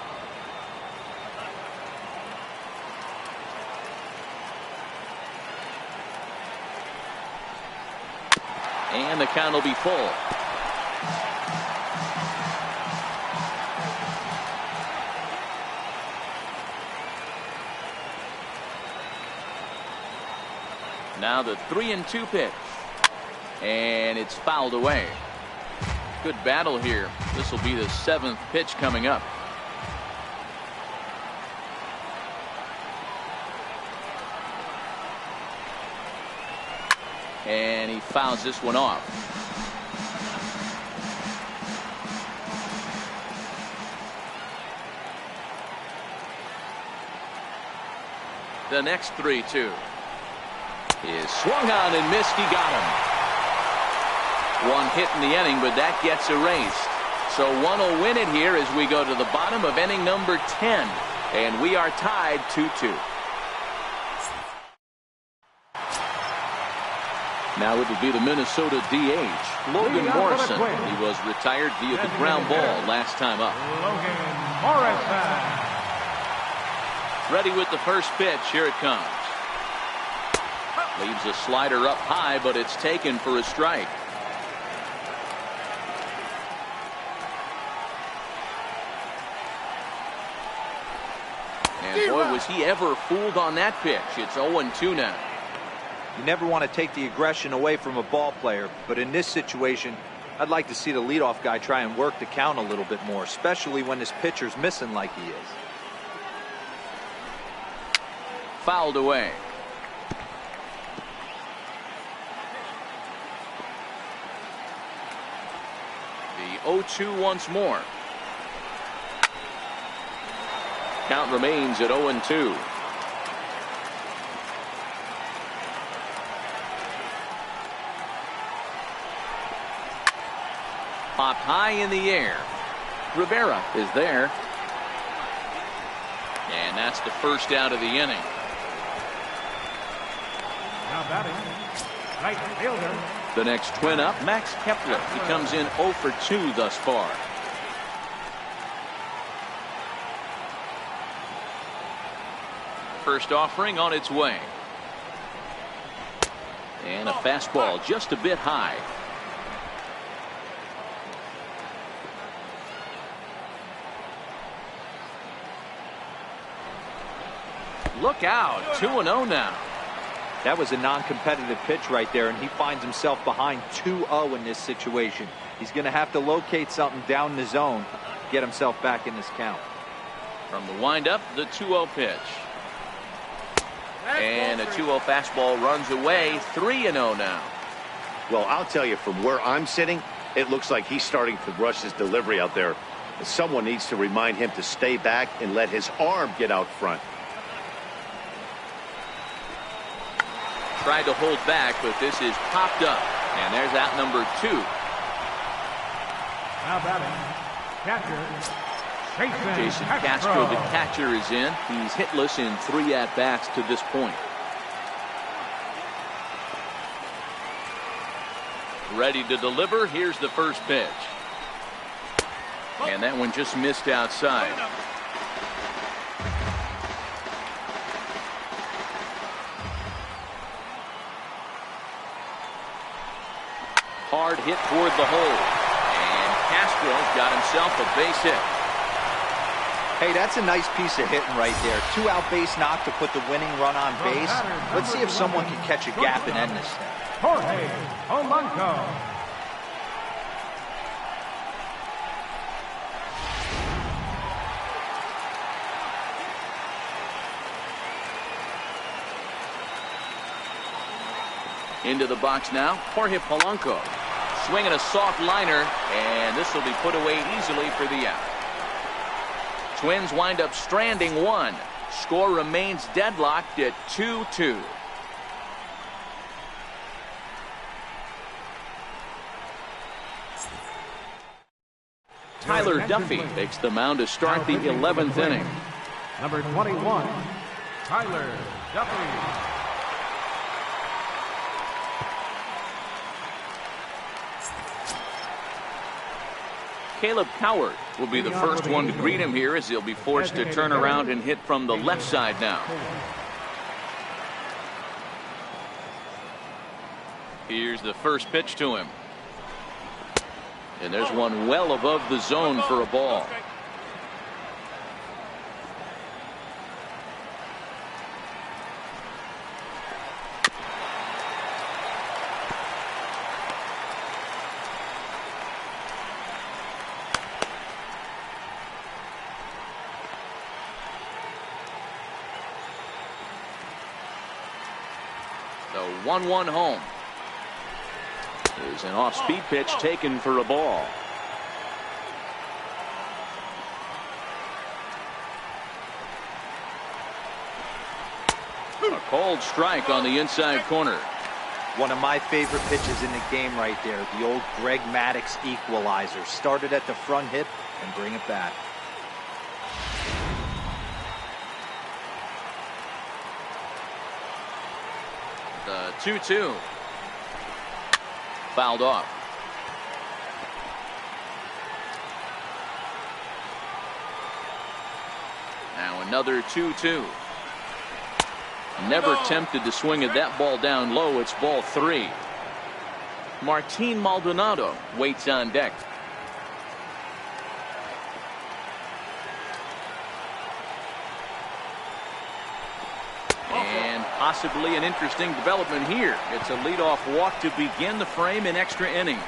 And the count will be full. Now the 3-2 pitch. And it's fouled away. Good battle here. This will be the 7th pitch coming up. And he fouls this one off. The next 3-2 is swung on and missed. He got him. 1 hit in the inning, but that gets erased. So one will win it here as we go to the bottom of inning number 10. And we are tied 2-2. Now it would be the Minnesota DH, Logan Morrison. He was retired via the ground ball last time up. Logan Morrison. Ready with the first pitch. Here it comes. Leaves a slider up high, but it's taken for a strike. And boy, was he ever fooled on that pitch. It's 0-2 now. You never want to take the aggression away from a ball player, but in this situation, I'd like to see the leadoff guy try and work the count a little bit more, especially when this pitcher's missing like he is. Fouled away. The 0-2 once more. Count remains at 0-2. Popped high in the air. Rivera is there. And that's the first out of the inning. Now batting, right fielder. The next twin up, Max Kepler. He comes in 0 for 2 thus far. First offering on its way. And a fastball just a bit high. Look out, 2-0 now. That was a non-competitive pitch right there, and he finds himself behind 2-0 in this situation. He's going to have to locate something down the zone, get himself back in this count. From the windup, the 2-0 pitch. And a 2-0 fastball runs away. 3-0 now. Well, I'll tell you, from where I'm sitting, it looks like he's starting to rush his delivery out there. Someone needs to remind him to stay back and let his arm get out front. Tried to hold back, but this is popped up. And there's out number 2. Now batting, catcher, Jason Castro, the catcher, is in. He's hitless in 3 at-bats to this point. Ready to deliver. Here's the first pitch. And that one just missed outside. Hard hit toward the hole. And Castro's got himself a base hit. Hey, that's a nice piece of hitting right there. 2-out base knock to put the winning run on base. Let's see if someone can catch a gap and end this thing. Jorge Polanco. Into the box now, Jorge Polanco. Swinging a soft liner, and this will be put away easily for the out. Twins wind up stranding 1. Score remains deadlocked at 2-2. Tyler Duffy takes the mound to start the 11th inning. Number 21, Tyler Duffy. Caleb Coward will be the first one to greet him here, as he'll be forced to turn around and hit from the left side now. Here's the first pitch to him. And there's one well above the zone for a ball. The 1-1 home. There's an off-speed pitch taken for a ball. A cold strike on the inside corner. One of my favorite pitches in the game right there. The old Greg Maddux equalizer. Started at the front hip and bring it back. The 2-2. Fouled off. Now another 2-2. Never tempted to swing at that ball down low. It's ball 3. Martin Maldonado waits on deck. And possibly an interesting development here. It's a leadoff walk to begin the frame in extra innings.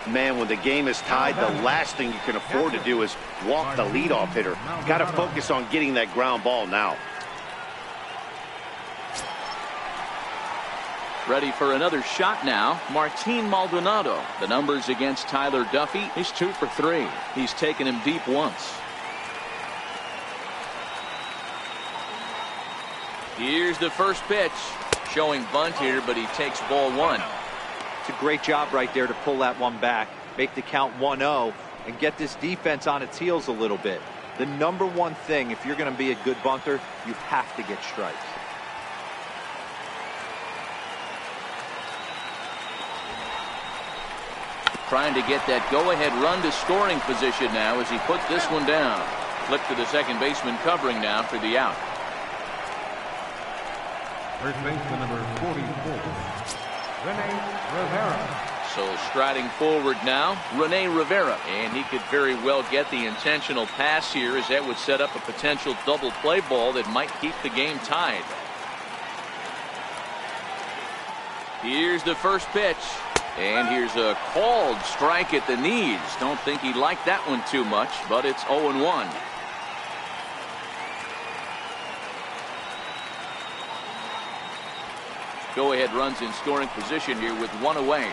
Man, when the game is tied, the last thing you can afford to do is walk the leadoff hitter. Got to focus on getting that ground ball now. Ready for another shot now, Martin Maldonado. The numbers against Tyler Duffy. He's 2 for 3. He's taken him deep once. Here's the first pitch. Showing bunt here, but he takes ball 1. It's a great job right there to pull that one back, make the count 1-0, and get this defense on its heels a little bit. The number one thing, if you're going to be a good bunter, you have to get strikes. Trying to get that go-ahead run to scoring position now as he puts this one down. Flip to the second baseman covering now for the out. First baseman number 44, Rene Rivera. So striding forward now, Rene Rivera. And he could very well get the intentional pass here, as that would set up a potential double play ball that might keep the game tied. Here's the first pitch. And here's a called strike at the knees. Don't think he liked that one too much, but it's 0-1. Go-ahead runs in scoring position here with one away.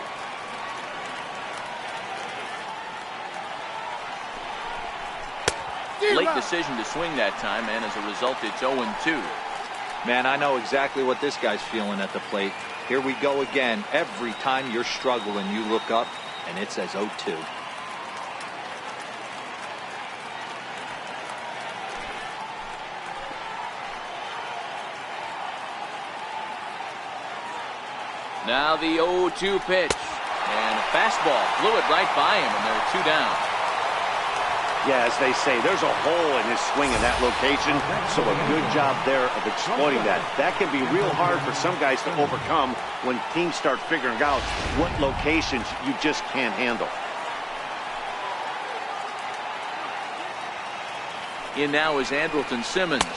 Late decision to swing that time, and as a result, it's 0-2. Man, I know exactly what this guy's feeling at the plate. Here we go again. Every time you're struggling, you look up, and it says 0-2. Now the 0-2 pitch. And a fastball flew it right by him, and they're 2 down. Yeah, as they say, there's a hole in his swing in that location, so a good job there of exploiting that. That can be real hard for some guys to overcome when teams start figuring out what locations you just can't handle. In now is Andrelton Simmons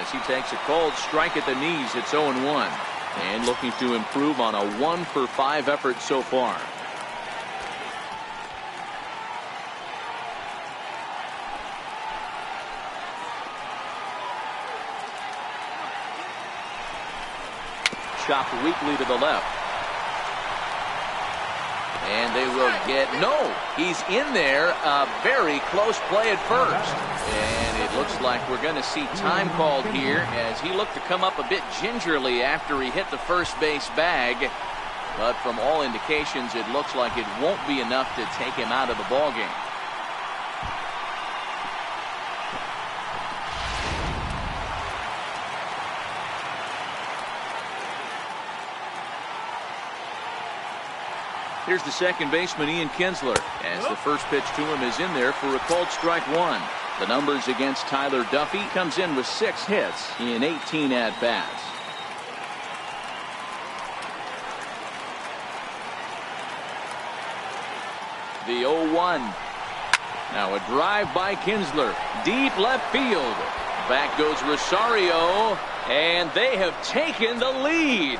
as he takes a cold strike at the knees. It's 0-1. And looking to improve on a 1-for-5 effort so far. Chopped weakly to the left. And they will get, no, he's in there. A very close play at first. And it looks like we're going to see time called here as he looked to come up a bit gingerly after he hit the first base bag. But from all indications, it looks like it won't be enough to take him out of the ballgame. Here's the second baseman, Ian Kinsler, as the first pitch to him is in there for a called strike 1. The numbers against Tyler Duffy comes in with 6 hits in 18 at-bats. The 0-1. Now a drive by Kinsler. Deep left field. Back goes Rosario, and they have taken the lead.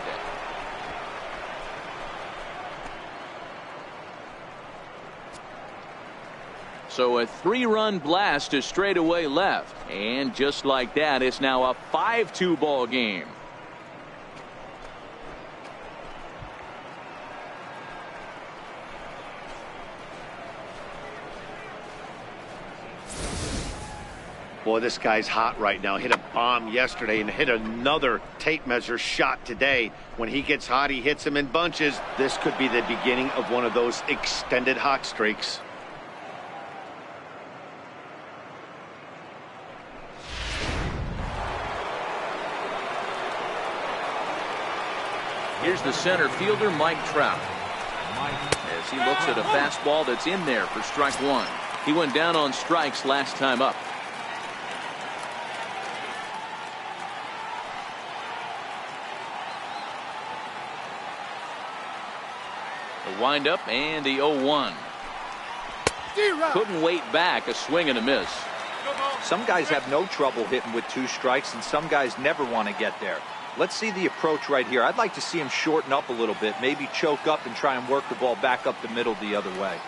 So a 3-run blast to straightaway left. And just like that, it's now a 5-2 ball game. Boy, this guy's hot right now. Hit a bomb yesterday and hit another tape measure shot today. When he gets hot, he hits them in bunches. This could be the beginning of one of those extended hot streaks. Here's the center fielder, Mike Trout, as he looks at a fastball that's in there for strike 1. He went down on strikes last time up. The windup and the 0-1. Couldn't wait back. A swing and a miss. Some guys have no trouble hitting with 2 strikes, and some guys never want to get there. Let's see the approach right here. I'd like to see him shorten up a little bit, maybe choke up and try and work the ball back up the middle the other way.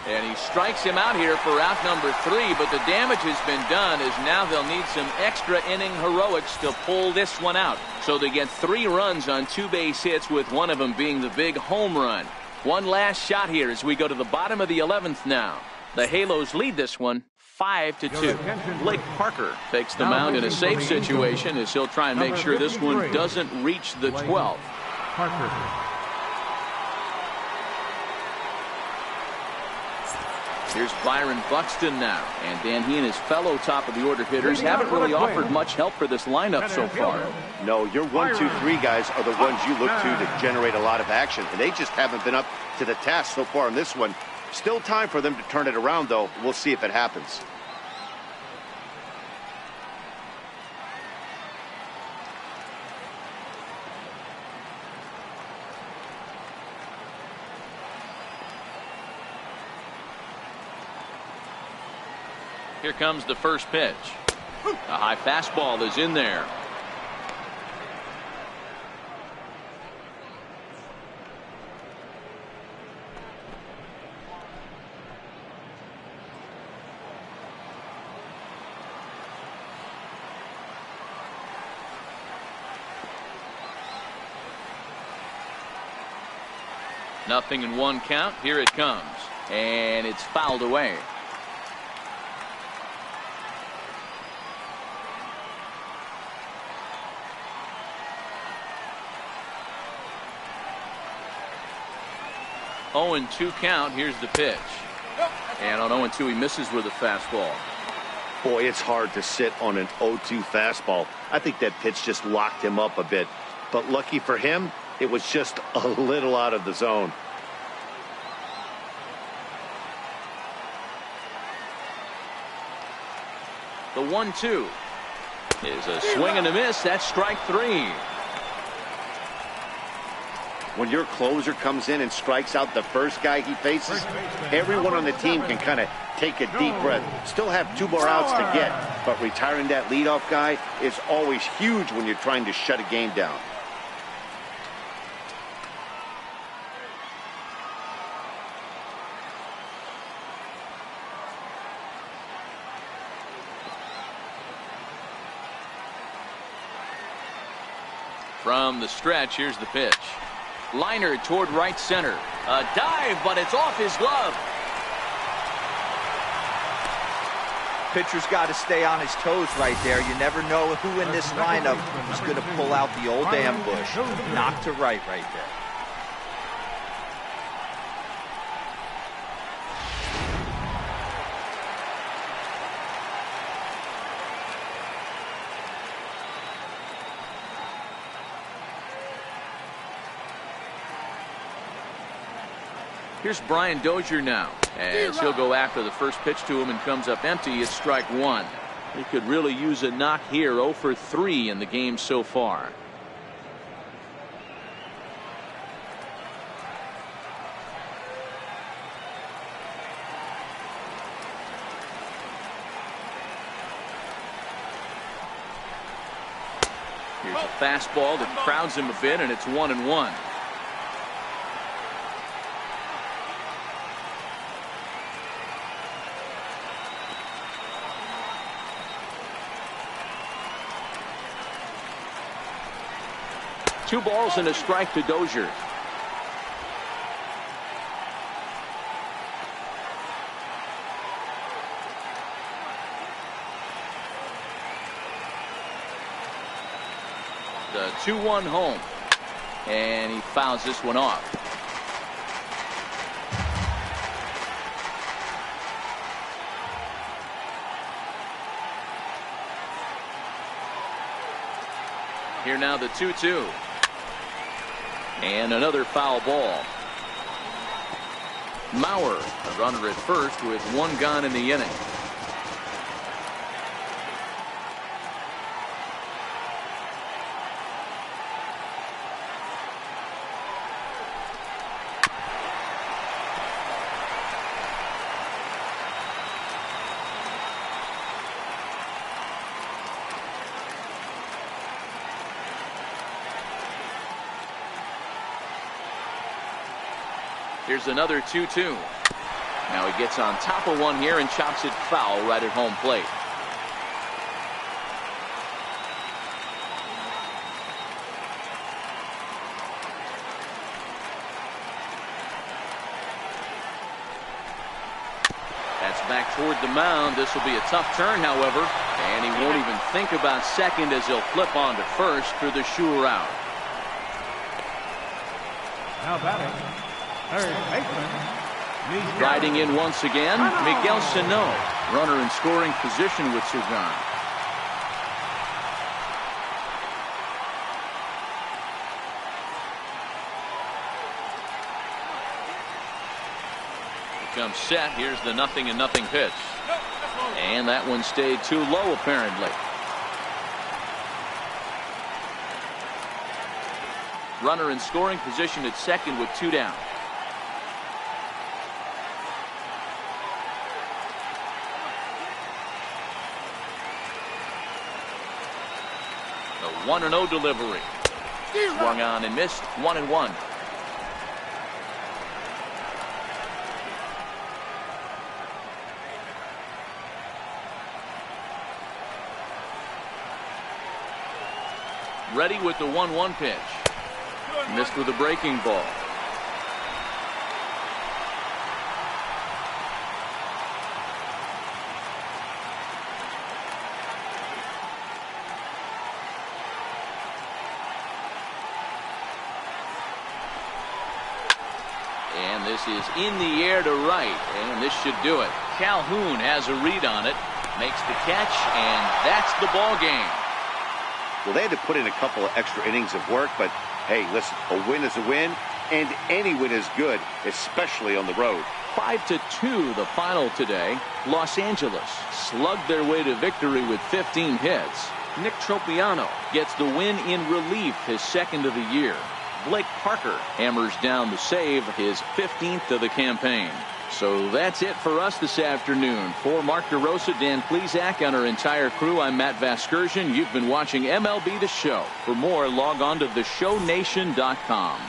And he strikes him out here for out number 3, but the damage has been done as now they'll need some extra inning heroics to pull this one out. So they get 3 runs on 2 base hits, with one of them being the big home run. One last shot here as we go to the bottom of the 11th now. The Halos lead this one 5-2. Blake Parker takes the mound in a safe situation as he'll try and make sure this one doesn't reach the 12th. Here's Byron Buxton now, and Dan, he and his fellow top of the order hitters haven't really offered much help for this lineup so far. No, your 1, 2, 3 guys are the ones you look to generate a lot of action, and they just haven't been up to the task so far in this one. Still time for them to turn it around, though. We'll see if it happens. Here comes the first pitch. A high fastball is in there. 0-1 count. Here it comes. And it's fouled away. Oh, 0-2 count. Here's the pitch. And on 0-2 he misses with a fastball. Boy, it's hard to sit on an 0-2 fastball. I think that pitch just locked him up a bit. But lucky for him, it was just a little out of the zone. The 1-2 is a swing and a miss. That's strike 3. When your closer comes in and strikes out the first guy he faces, everyone on the team can kind of take a deep breath. Still have 2 more outs to get, but retiring that leadoff guy is always huge when you're trying to shut a game down. From the stretch, here's the pitch. Liner toward right center. A dive, but it's off his glove. Pitcher's got to stay on his toes right there. You never know who in this lineup is going to pull out the old ambush. Knock to right there. Here's Brian Dozier now, as he'll go after the first pitch to him and comes up empty. It's strike 1. He could really use a knock here. 0 for 3 in the game so far. Here's a fastball that crowds him a bit, and it's 1-1. Two balls and a strike to Dozier. The 2-1 home. And he fouls this one off. Here now the 2-2. And another foul ball. Mauer, a runner at first with 1 gone in the inning. Here's another 2-2. Now he gets on top of one here and chops it foul right at home plate. That's back toward the mound. This will be a tough turn, however, and he won't even think about second as he'll flip on to first for the sure out. Now batting, third baseman, Riding in once again, Miguel Sano, runner in scoring position with Sugan. Comes set. Here's the 0-0 pitch, and that one stayed too low apparently. Runner in scoring position at second with 2 down. The 1-0 delivery. Swung on and missed. 1-1. Ready with the 1-1 pitch. Missed with a breaking ball. And this is in the air to right, and this should do it. Calhoun has a read on it, makes the catch, and that's the ball game. Well, they had to put in a couple of extra innings of work, but hey, listen, a win is a win, and any win is good, especially on the road. 5-2 the final today. Los Angeles slugged their way to victory with 15 hits. Nick Tropiano gets the win in relief, his second of the year. Blake Parker hammers down the save, his 15th of the campaign. So that's it for us this afternoon. For Mark DeRosa, Dan Plesac, and our entire crew, I'm Matt Vasgersian. You've been watching MLB The Show. For more, log on to theshownation.com.